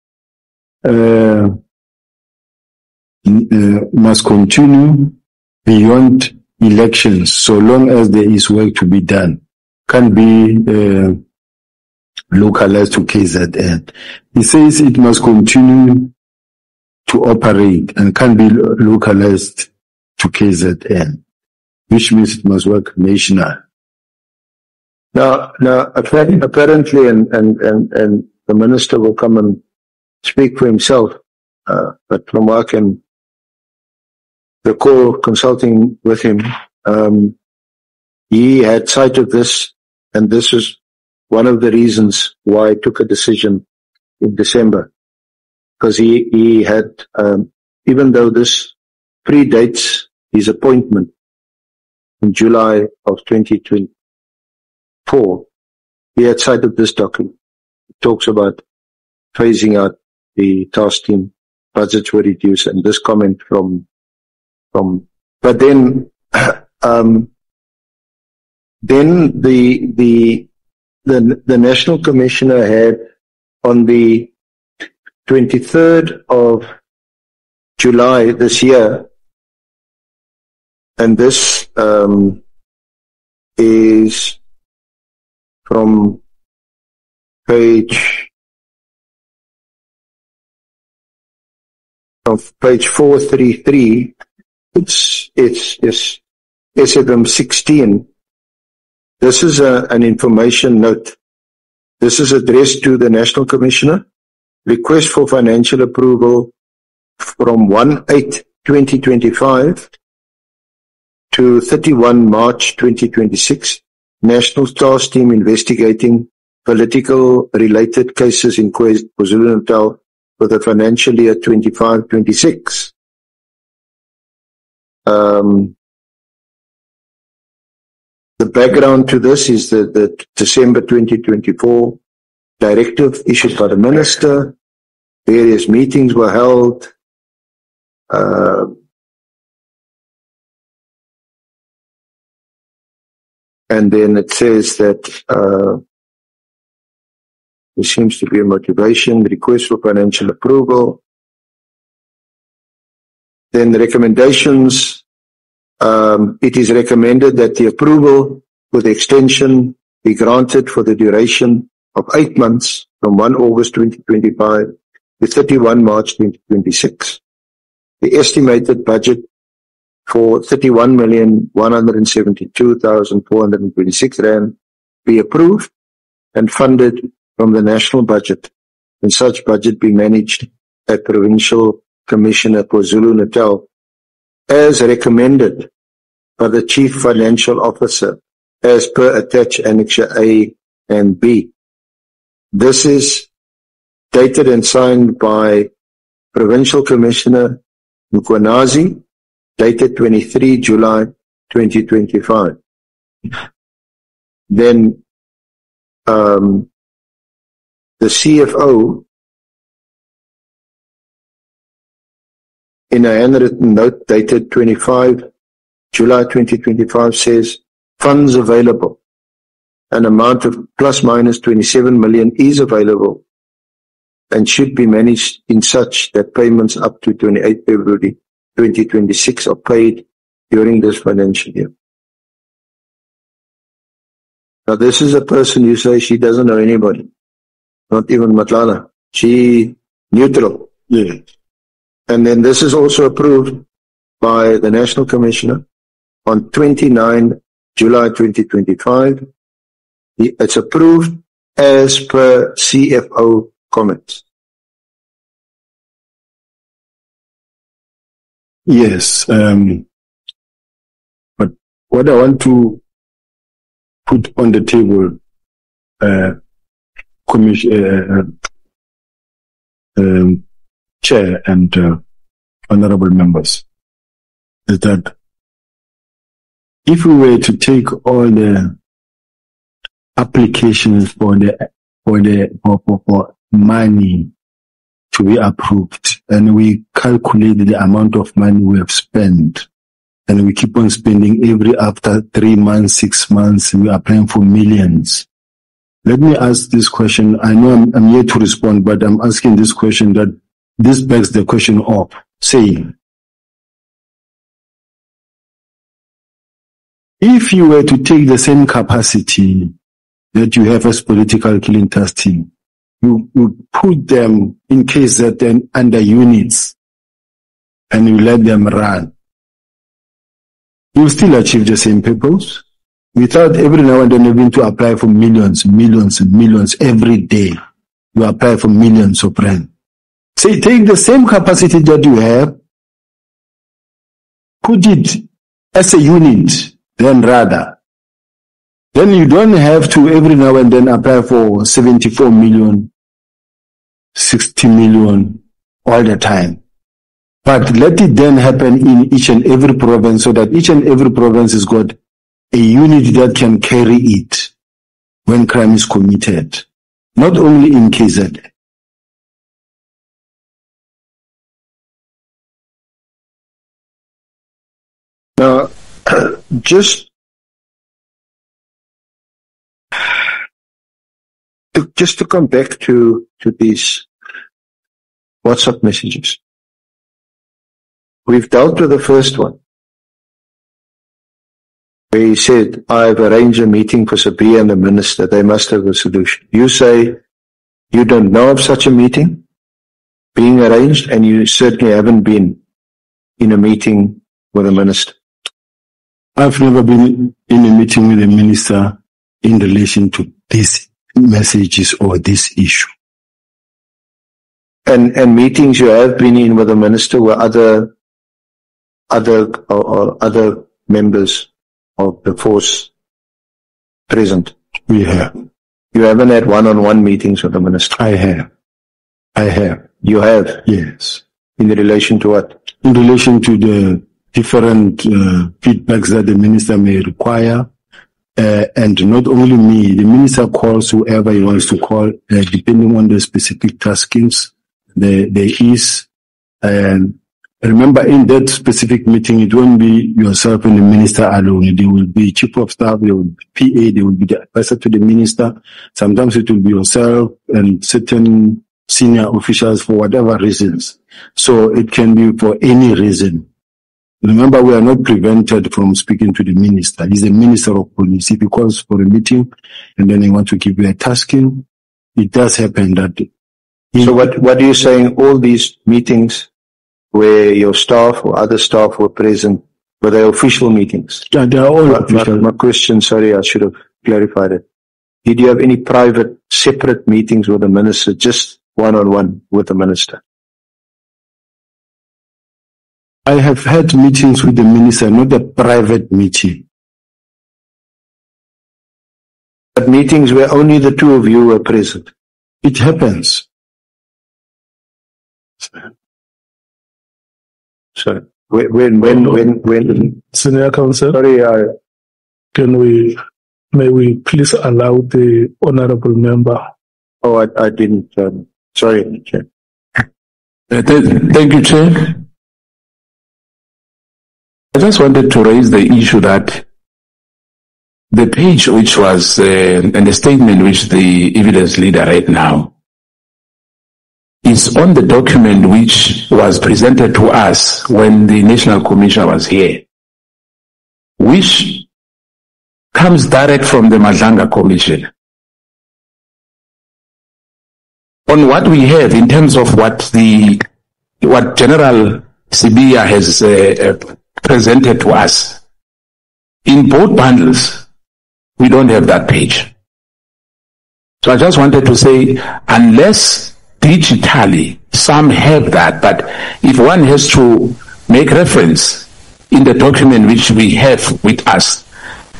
must continue beyond elections so long as there is work to be done. Can't be localized to KZN. He says it must continue to operate and can't be localized to KZN, which means it must work national. Now, apparently, and the minister will come and speak for himself, but from what I can recall consulting with him, he had sight of this, and this is one of the reasons why he took a decision in December. Because he had, even though this predates his appointment in July of 2024, he had sight of this document. It talks about phasing out the task team, budgets were reduced, and this comment from but then the National Commissioner had on the 23rd of July this year, and this is from page 433. It's SFM 16. This is an information note. This is addressed to the National Commissioner. Request for financial approval from 1/8/2025 to 31 March 2026. National Task Team investigating political related cases in KwaZulu-Natal for the financial year 25-26. The background to this is the December 2024 directive issued by the minister. Various meetings were held. And then it says that there seems to be a motivation, request for financial approval. Then the recommendations, it is recommended that the approval for the extension be granted for the duration of 8 months from 1 August 2025 to 31 March 2026. The estimated budget for 31,172,426 rand be approved and funded from the national budget, and such budget be managed at Provincial Commissioner for KwaZulu-Natal as recommended by the Chief Financial Officer as per attached Annexure A and B. This is dated and signed by Provincial Commissioner Mkhwanazi, dated 23 July 2025. Then the CFO, in a handwritten note dated 25 July 2025, says funds available. An amount of plus minus 27 million is available and should be managed in such that payments up to 28 February 2026 are paid during this financial year. Now this is a person who says she doesn't know anybody, not even Matlana. She neutral. Yeah. And then this is also approved by the National Commissioner on 29 July 2025. It's approved as per CFO comments. Yes. what I want to put on the table, Chair and honorable members, is that if we were to take all the applications for money to be approved, and we calculate the amount of money we have spent, and we keep on spending after 3 months, 6 months, we are applying for millions. Let me ask this question. I know I'm here to respond, but I'm asking this question that this begs the question of saying, if you were to take the same capacity that you have as political killing testing, you put them in case that then under units and you let them run, you still achieve the same purpose without every now and then having to apply for millions every day. You apply for millions of rand. Say, take the same capacity that you have, put it as a unit, then you don't have to every now and then apply for 74 million, 60 million all the time. But let it then happen in each and every province, so that each and every province has got a unit that can carry it when crime is committed, not only in KZN. Now, just to come back to these WhatsApp messages. We've dealt with the first one, where he said, I've arranged a meeting for Sibiya and the minister. They must have a solution. You say you don't know of such a meeting being arranged, and you certainly haven't been in a meeting with the minister. I've never been in a meeting with the minister in relation to these messages or this issue. And meetings you have been in with the minister were other members of the force present? We have. You haven't had one-on-one meetings with the minister? I have. You have? Yes. In relation to what? In relation to the different feedbacks that the minister may require, and not only me, the minister calls whoever he wants to call, depending on the specific taskings. There is, remember, in that specific meeting, it won't be yourself and the minister alone. There will be chief of staff, there will be PA, there will be the advisor to the minister. Sometimes it will be yourself and certain senior officials for whatever reasons. So it can be for any reason. Remember, we are not prevented from speaking to the minister. He's a minister of police. If he calls for a meeting and then he wants to give you a tasking, it does happen that. So what are you saying? All these meetings where your staff or other staff were present, were they official meetings? Yeah, they are all official. My question, sorry, I should have clarified it. Did you have any private, separate meetings with the minister, just one-on-one with the minister? I have had meetings with the minister, not a private meeting. But meetings where only the two of you were present? It happens. So when Senior Counsel, sorry, may we please allow the honorable member? Oh, I didn't. Sorry, Chair. Thank you, Chair. I just wanted to raise the issue that the page which was, and the statement which the evidence leader read now, is on the document which was presented to us when the National Commissioner was here, which comes direct from the Madlanga Commission. On what we have in terms of what General Sibiya has presented to us, in both bundles, we don't have that page. So I just wanted to say, unless digitally some have that, but if one has to make reference in the document which we have with us,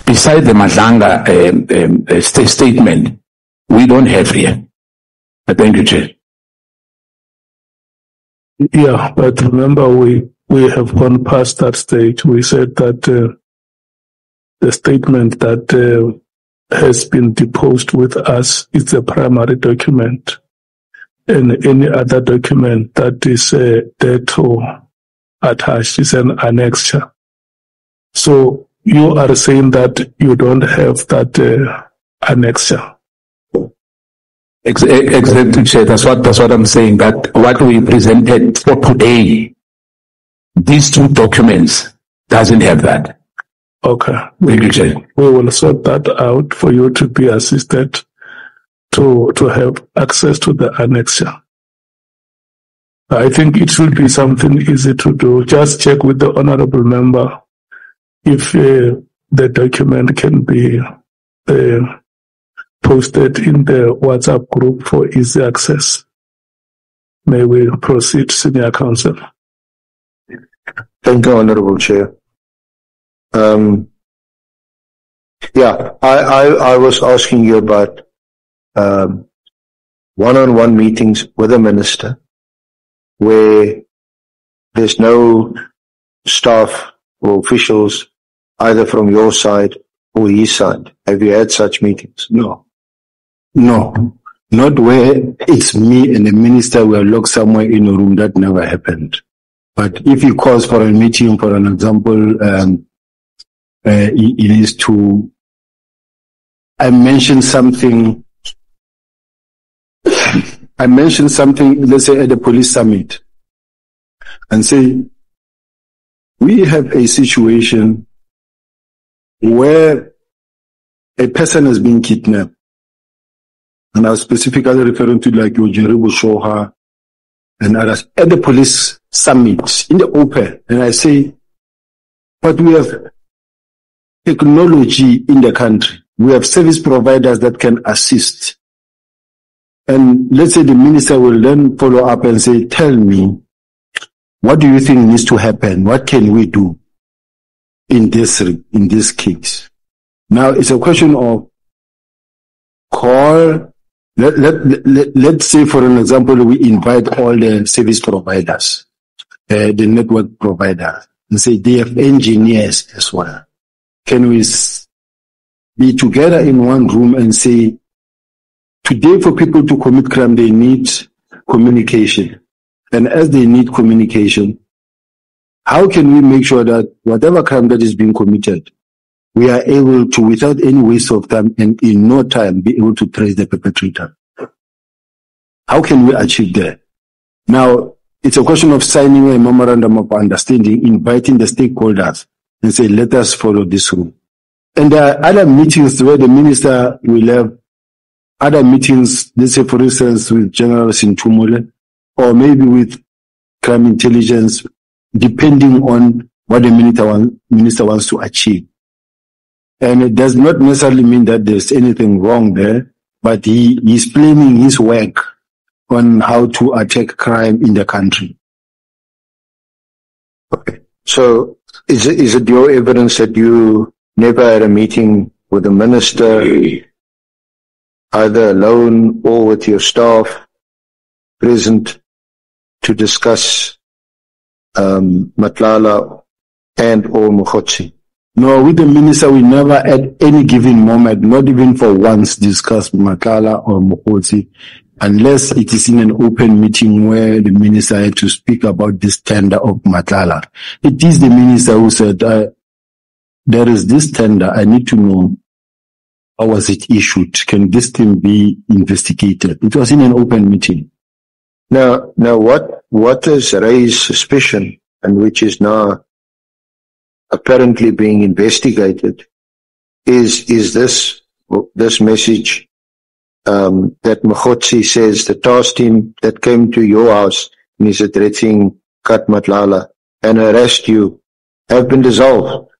beside the Madlanga statement, we don't have here. Thank you, Chair. Yeah, but remember, we have gone past that stage. We said that the statement that has been deposed with us is the primary document, and any other document that is there to attached is an annexure. So you are saying that you don't have that annexure. Exactly, Chair. That's what I'm saying. That what we presented for today, these two documents doesn't have that. Okay. Thank you, Chair. We will sort that out for you to be assisted to have access to the annexure. I think it should be something easy to do. Just check with the honorable member if the document can be posted in the WhatsApp group for easy access. May we proceed, Senior Counsel? Thank you, Honorable Chair. Yeah, I was asking you about one-on-one meetings with the minister where there's no staff or officials either from your side or his side. Have you had such meetings? No, not where it's me and the minister were locked somewhere in a room. That never happened. But if he calls for a meeting, for an example, it is to, I mentioned something, let's say at the police summit, and say, we have a situation where a person has been kidnapped. And I was specifically referring to like Yojeribo Shoha and others at the police summit in the open. And I say, but we have technology in the country. We have service providers that can assist. And let's say the minister will then follow up and say, tell me, what do you think needs to happen? What can we do in this case? Now it's a question of call. Let's say, for an example, we invite all the service providers, the network providers, and say they have engineers as well. Can we be together in one room and say, today for people to commit crime, they need communication. And as they need communication, how can we make sure that whatever crime that is being committed, we are able to, without any waste of time and in no time, be able to trace the perpetrator? How can we achieve that? Now, it's a question of signing a memorandum of understanding, inviting the stakeholders and say, let us follow this rule. And there are other meetings where the minister will have other meetings, let's say, for instance, with General Sintumule, or maybe with crime intelligence, depending on what the minister wants to achieve. And it does not necessarily mean that there's anything wrong there, but he is planning his work on how to attack crime in the country. Okay. So is it your evidence that you never had a meeting with the minister, either alone or with your staff present, to discuss Matlala and or Mokgotsi? No, with the minister, we never at any given moment, not even for once, discuss Matlala or Mokgotsi, unless it is in an open meeting where the minister had to speak about this tender of Matlala. It is the minister who said, there is this tender, I need to know how was it issued? Can this thing be investigated? It was in an open meeting. Now what has raised suspicion, and which is now apparently being investigated, is this message that Mokgotsi says the task team that came to your house and is addressing Kat Matlala and harassed you have been dissolved.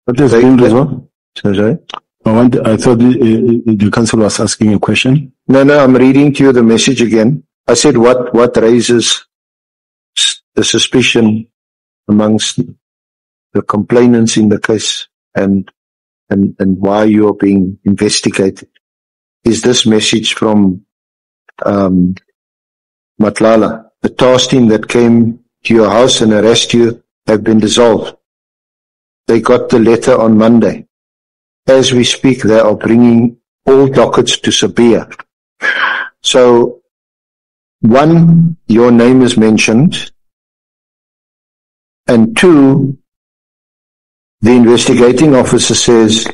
What has been dissolved? Sorry? I thought the council was asking a question. No, I'm reading to you the message again. I said what raises the suspicion amongst the complainants in the case. and why you are being investigated. Is this message from Matlala? The task team that came to your house and harassed you have been dissolved. They got the letter on Monday. As we speak, they are bringing all dockets to Sibiya. So, one, your name is mentioned, and two, the investigating officer says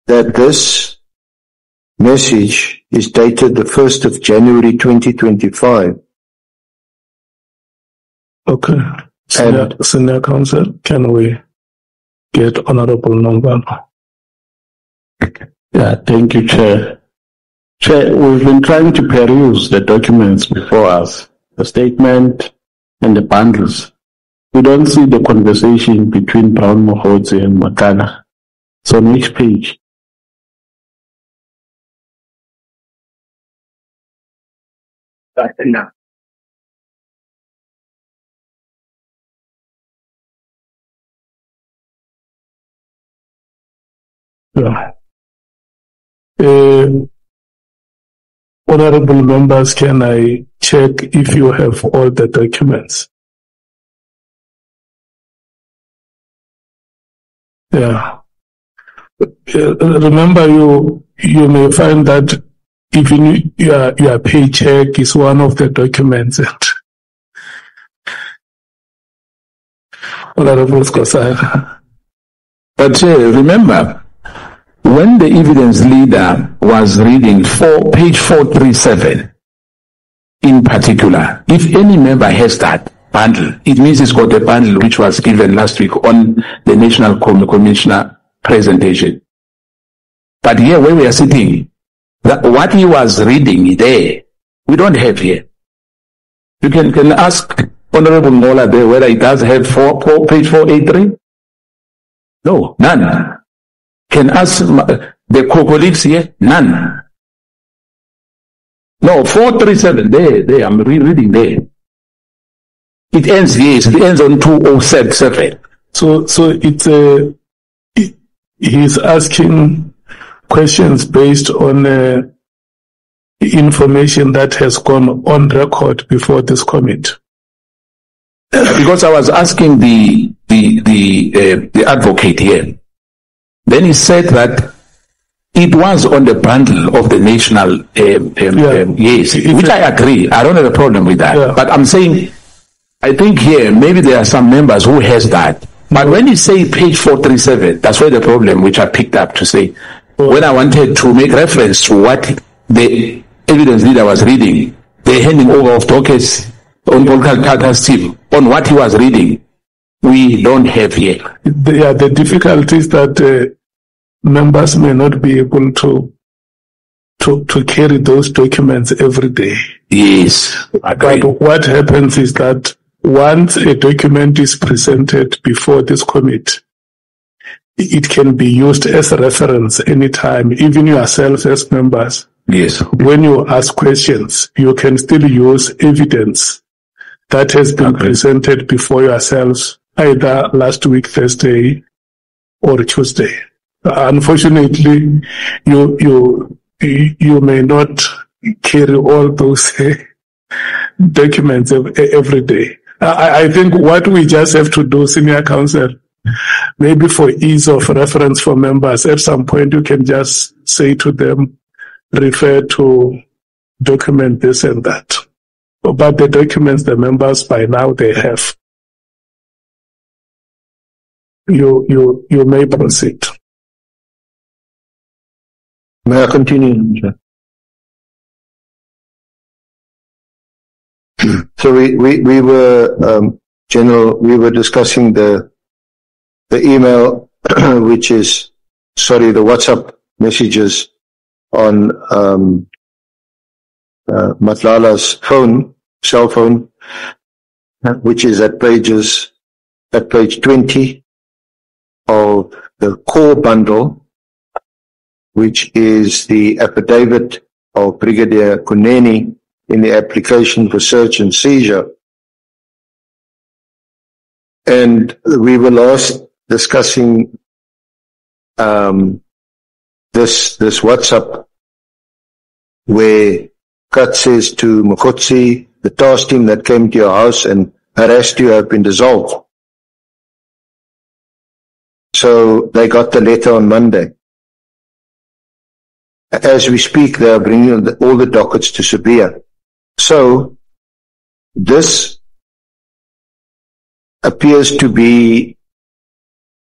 that this message is dated the 1st of January 2025. Okay. Senior Counsel, can we get Honorable Nongwano? Yeah, thank you, Chair. Chair, we've been trying to peruse the documents before us, the statement and the bundles. We don't see the conversation between Brown Mohodze and Makana. So on which page? No. Yeah. Honorable members, can I check if you have all the documents? Yeah. Remember, you may find that even your paycheck is one of the documents. Honorable Skosana. But remember, when the evidence leader was reading page 437, in particular, if any member has that bundle, it means it's got a bundle which was given last week on the National Commissioner presentation. But here where we are sitting, what he was reading there, we don't have here. You can ask Honorable Ngola there whether it does have page 483. No, none. Can ask the colleagues here, none. No, 437, there, I'm reading there. It ends, yes, it ends on 2077. So it's he's asking questions based on information that has gone on record before this committee. Because I was asking the advocate here. Then he said that it was on the bundle of the national, yes, which I agree. I don't have a problem with that. Yeah. But I'm saying, I think here, maybe there are some members who has that. But when you say page 437, that's where the problem, which I picked up to say, when I wanted to make reference to what the evidence leader was reading, the handing over of dockets on Volkan's team, on what he was reading, we don't have here. The difficulty is that members may not be able to carry those documents every day. Yes, but what happens is that once a document is presented before this committee, it can be used as a reference anytime, even yourselves as members. Yes. When you ask questions, you can still use evidence that has been presented before yourselves, either last week, Thursday, or Tuesday. Unfortunately, you may not carry all those documents every day. I think what we just have to do, Senior Counsel, maybe for ease of reference for members, at some point you can just say to them, refer to document this and that. But the documents the members by now they have. You may proceed. May I continue? So we were General, we were discussing the email which is the WhatsApp messages on Matlala's cell phone, which is at page 20 of the core bundle, which is the affidavit of Brigadier Kuneni in the application for search and seizure. And we were last discussing this WhatsApp where Kat says to Mokotsi, the task team that came to your house and harassed you have been dissolved. So they got the letter on Monday. As we speak, they are bringing all the dockets to Sibiya. So this appears to be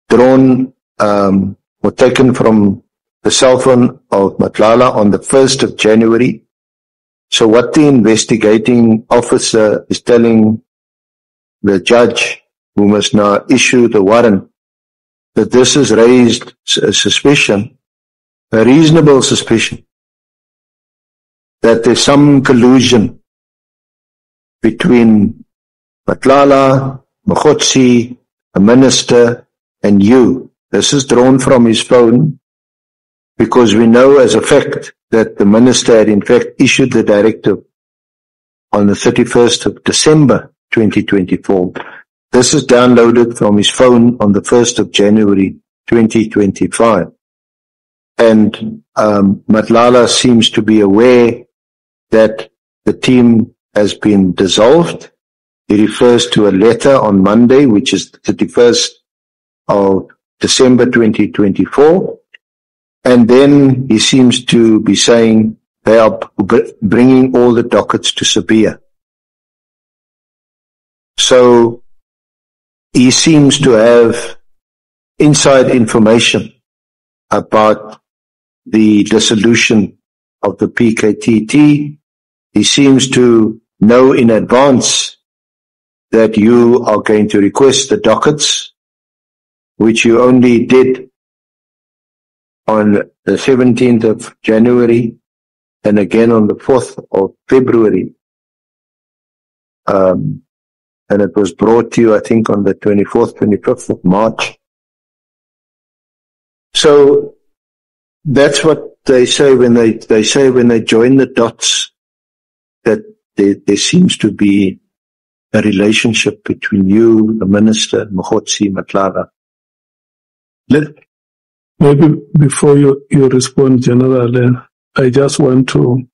drawn or taken from the cell phone of Matlala on the 1st of January. So what the investigating officer is telling the judge, who must now issue the warrant, that this has raised a suspicion, a reasonable suspicion, that there's some collusion between Matlala, Mokotsi, a minister, and you. This is drawn from his phone because we know as a fact that the minister had in fact issued the directive on the 31st of December 2024. This is downloaded from his phone on the 1st of January 2025. And Matlala seems to be aware that the team has been dissolved. He refers to a letter on Monday, which is the 31st of December 2024. And then he seems to be saying they are bringing all the dockets to Sibiya. So he seems to have inside information about the dissolution of the PKTT. He seems to know in advance that you are going to request the dockets, which you only did on the 17th of January and again on the 4th of February. And it was brought to you, I think, on the 24th, 25th of March. So that's what they say when they join the dots, that there seems to be a relationship between you, the minister, Mokotsi, Matlala. Maybe before you respond, General, I just want to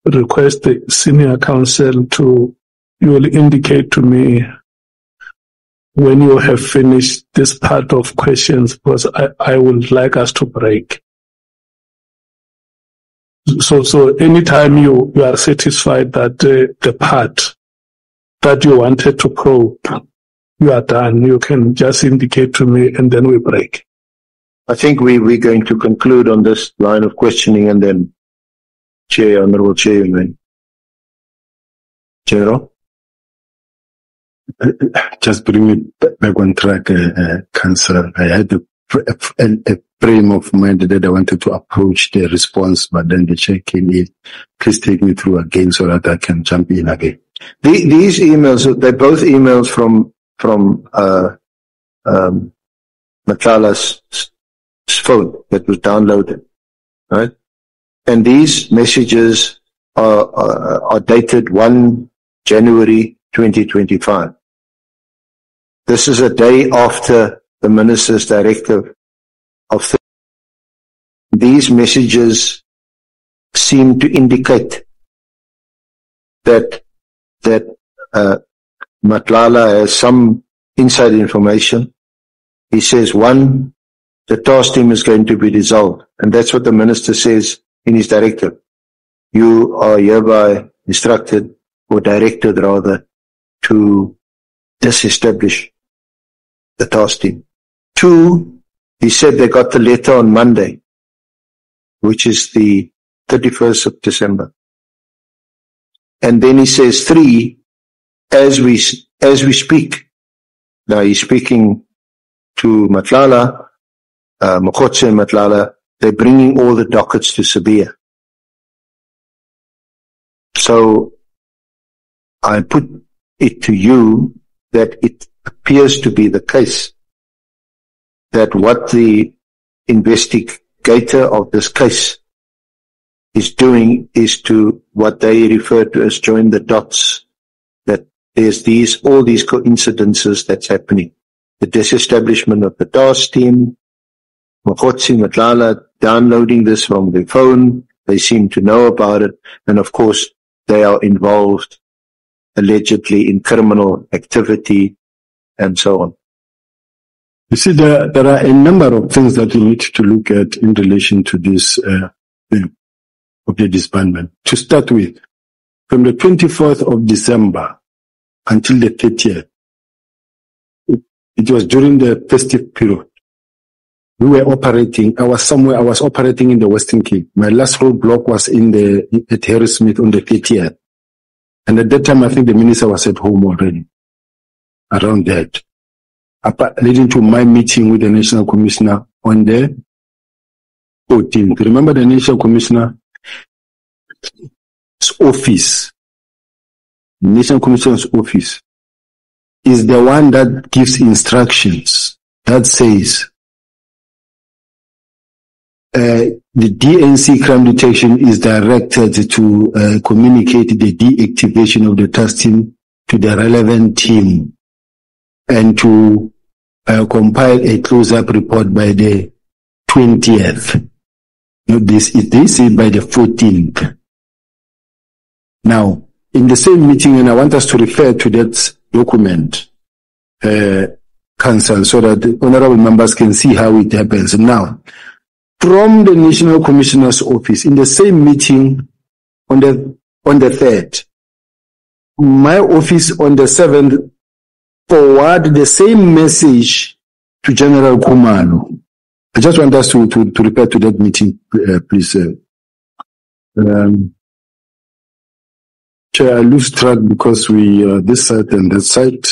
request the senior counsel you will indicate to me when you have finished this part of questions, because I would like us to break. So anytime you are satisfied that the part that you wanted to probe, you are done, you can just indicate to me and then we break. I think we're going to conclude on this line of questioning and then Honorable Chairman. General? Just bring it back on track, Councillor. I had a frame of mind that I wanted to approach the response, but then the chair came in. Please take me through again so that I can jump in again. These emails, they're both emails from Matlala's phone that was downloaded, right? And these messages are dated 1 January 2025. This is a day after the minister's directive of these messages seem to indicate that Matlala has some inside information. He says, one, the task team is going to be dissolved. And that's what the minister says in his directive. You are hereby instructed, or directed rather, to disestablish the task team. Two, he said they got the letter on Monday, which is the 31st of December. And then he says, three, as we speak. Now he's speaking to Matlala, Mokotsi and Matlala, they're bringing all the dockets to Sibiya. So I put it to you that it appears to be the case that what the investigator of this case is doing is to what they refer to as join the dots, that there's all these coincidences that's happening. The disestablishment of the task team, Mokgotsi, Matlala downloading this from their phone. They seem to know about it. And of course, they are involved allegedly in criminal activity and so on. You see, there are a number of things that we need to look at in relation to this thing of the disbandment. To start with, from the 24th of December until the 30th, it was during the festive period. We were operating. I was operating in the Western Cape. My last roadblock was at Harrismith on the 30th. And at that time, I think the minister was at home already. Around that. Leading to my meeting with the National Commissioner on the 14th. Remember the National Commissioner's office. The National Commissioner's office is the one that gives instructions that says the DNC crime detection is directed to communicate the deactivation of the task team to the relevant team and to compile a close-up report by the 20th. This is by the 14th. Now, in the same meeting, and I want us to refer to that document, Council, so that the honorable members can see how it happens. Now, from the National Commissioner's office, in the same meeting on the 3rd, my office on the 7th forward the same message to General Kumalo. I just want us to refer to that meeting, please. Chair, I lose track because we this side and that side.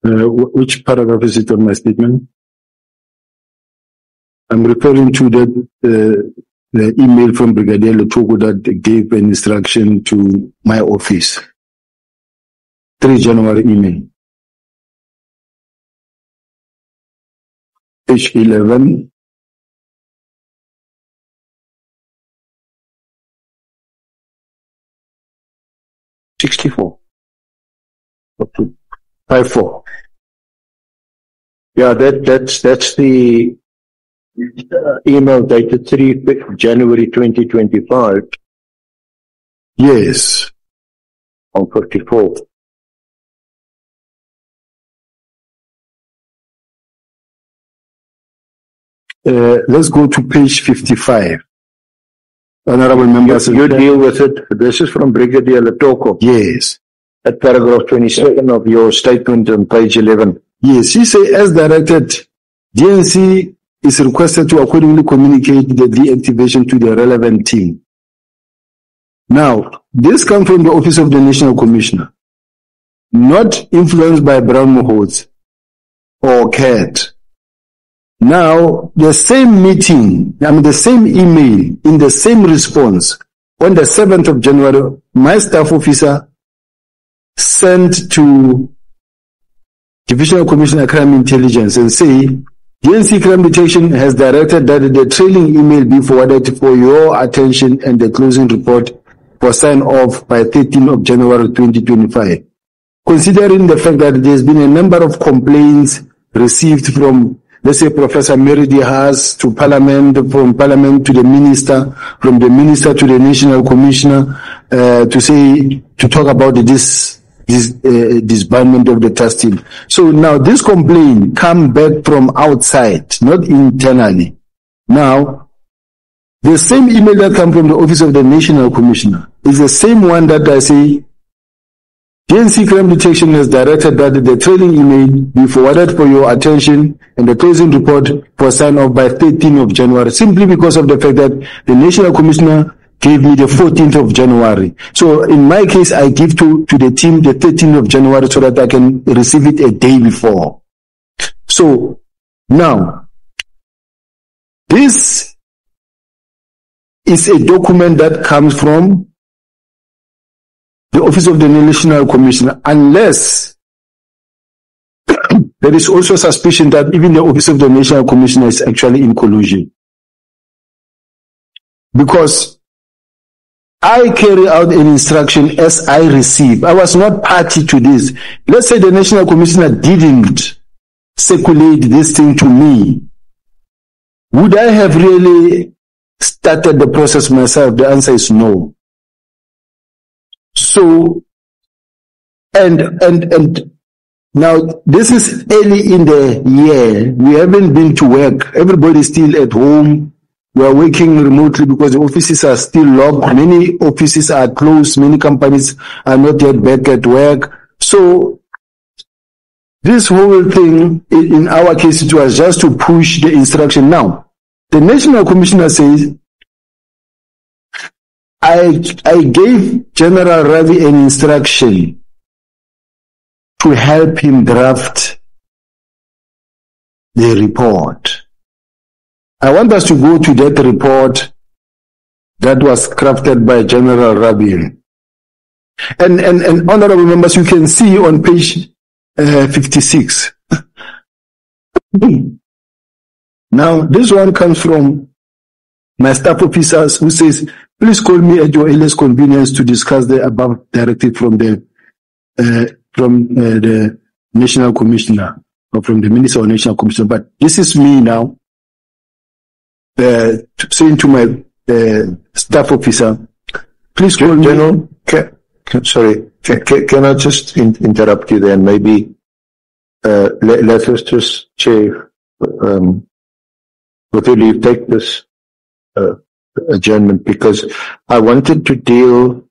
Which paragraph is it on my statement? I'm referring to the email from Brigadier Letogo that gave an instruction to my office. 3 January email. Page 11. $64. 54. Yeah, that's the email dated 3 January 2025. Yes. On 54. Let's go to page 55. Honorable members. You deal with it. This is from Brigadier Letoko. Yes. At paragraph 27 of your statement on page 11. Yes, he say, as directed, DNC is requested to accordingly communicate the deactivation to the relevant team. Now, this comes from the Office of the National Commissioner, not influenced by Brown Mohots or CAT. Now, the same meeting, the same email, in the same response, on the 7th of January, my staff officer sent to Divisional Commissioner Crime Intelligence and say, DNC Crime Detection has directed that the trailing email be forwarded for your attention and the closing report for sign off by 13th of January 2025. Considering the fact that there's been a number of complaints received from, let's say, Professor Meridi Haas to Parliament, from Parliament to the Minister, from the Minister to the National Commissioner, to talk about this disbandment of the task team. So now this complaint come back from outside, not internally. Now, the same email that come from the Office of the National Commissioner is the same one that I say, DNC Crime Detection has directed that the trailing email be forwarded for your attention and the closing report for sign off by 13th of January, simply because of the fact that the National Commissioner gave me the 14th of January. So in my case, I give to the team the 13th of January so that I can receive it a day before. So now, this is a document that comes from the Office of the National Commissioner, unless there is also suspicion that even the Office of the National Commissioner is actually in collusion. Because I carry out an instruction as I receive. I was not party to this. Let's say the National Commissioner didn't circulate this thing to me. Would I have really started the process myself? The answer is no. So, and now this is early in the year. We haven't been to work. Everybody is still at home. We are working remotely because the offices are still locked. Many offices are closed. Many companies are not yet back at work. So this whole thing, in our case, it was just to push the instruction. Now, the National Commissioner says, I gave General Ravi an instruction to help him draft the report. I want us to go to that report that was crafted by General Ravi. And honorable members, you can see on page 56. Now, this one comes from my staff officers who says, please call me at your earliest convenience to discuss the above directive from the National Commissioner or from the Minister or National Commissioner. But this is me now saying to my staff officer, please call me. General, can I just interrupt you there? Maybe let us just, Chair, with your leave, take this adjournment, because I wanted to deal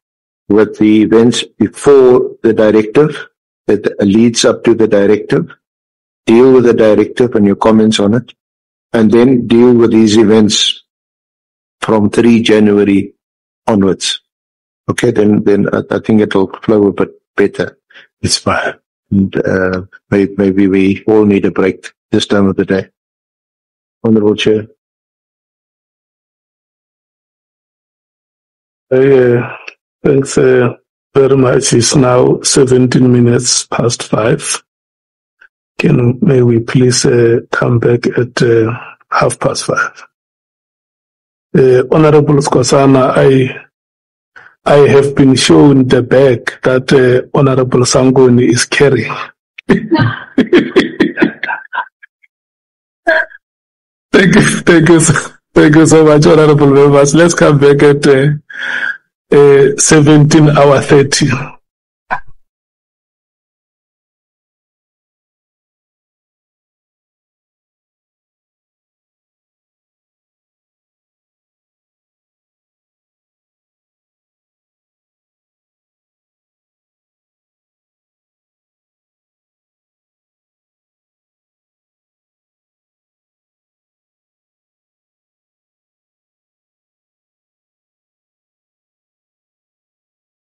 with the events before the directive, that leads up to the directive, deal with the directive and your comments on it, and then deal with these events from 3 January onwards. Okay, then I think it'll flow a bit better. It's fine. And maybe we all need a break this time of the day. Honourable Chair. Thanks very much. It's now 17 minutes past 5. May we please come back at 5:30? Honorable Skosana, I have been shown the bag that Honorable Sangoni is carrying. Thank you so much, Honorable members. Let's come back at 17:30.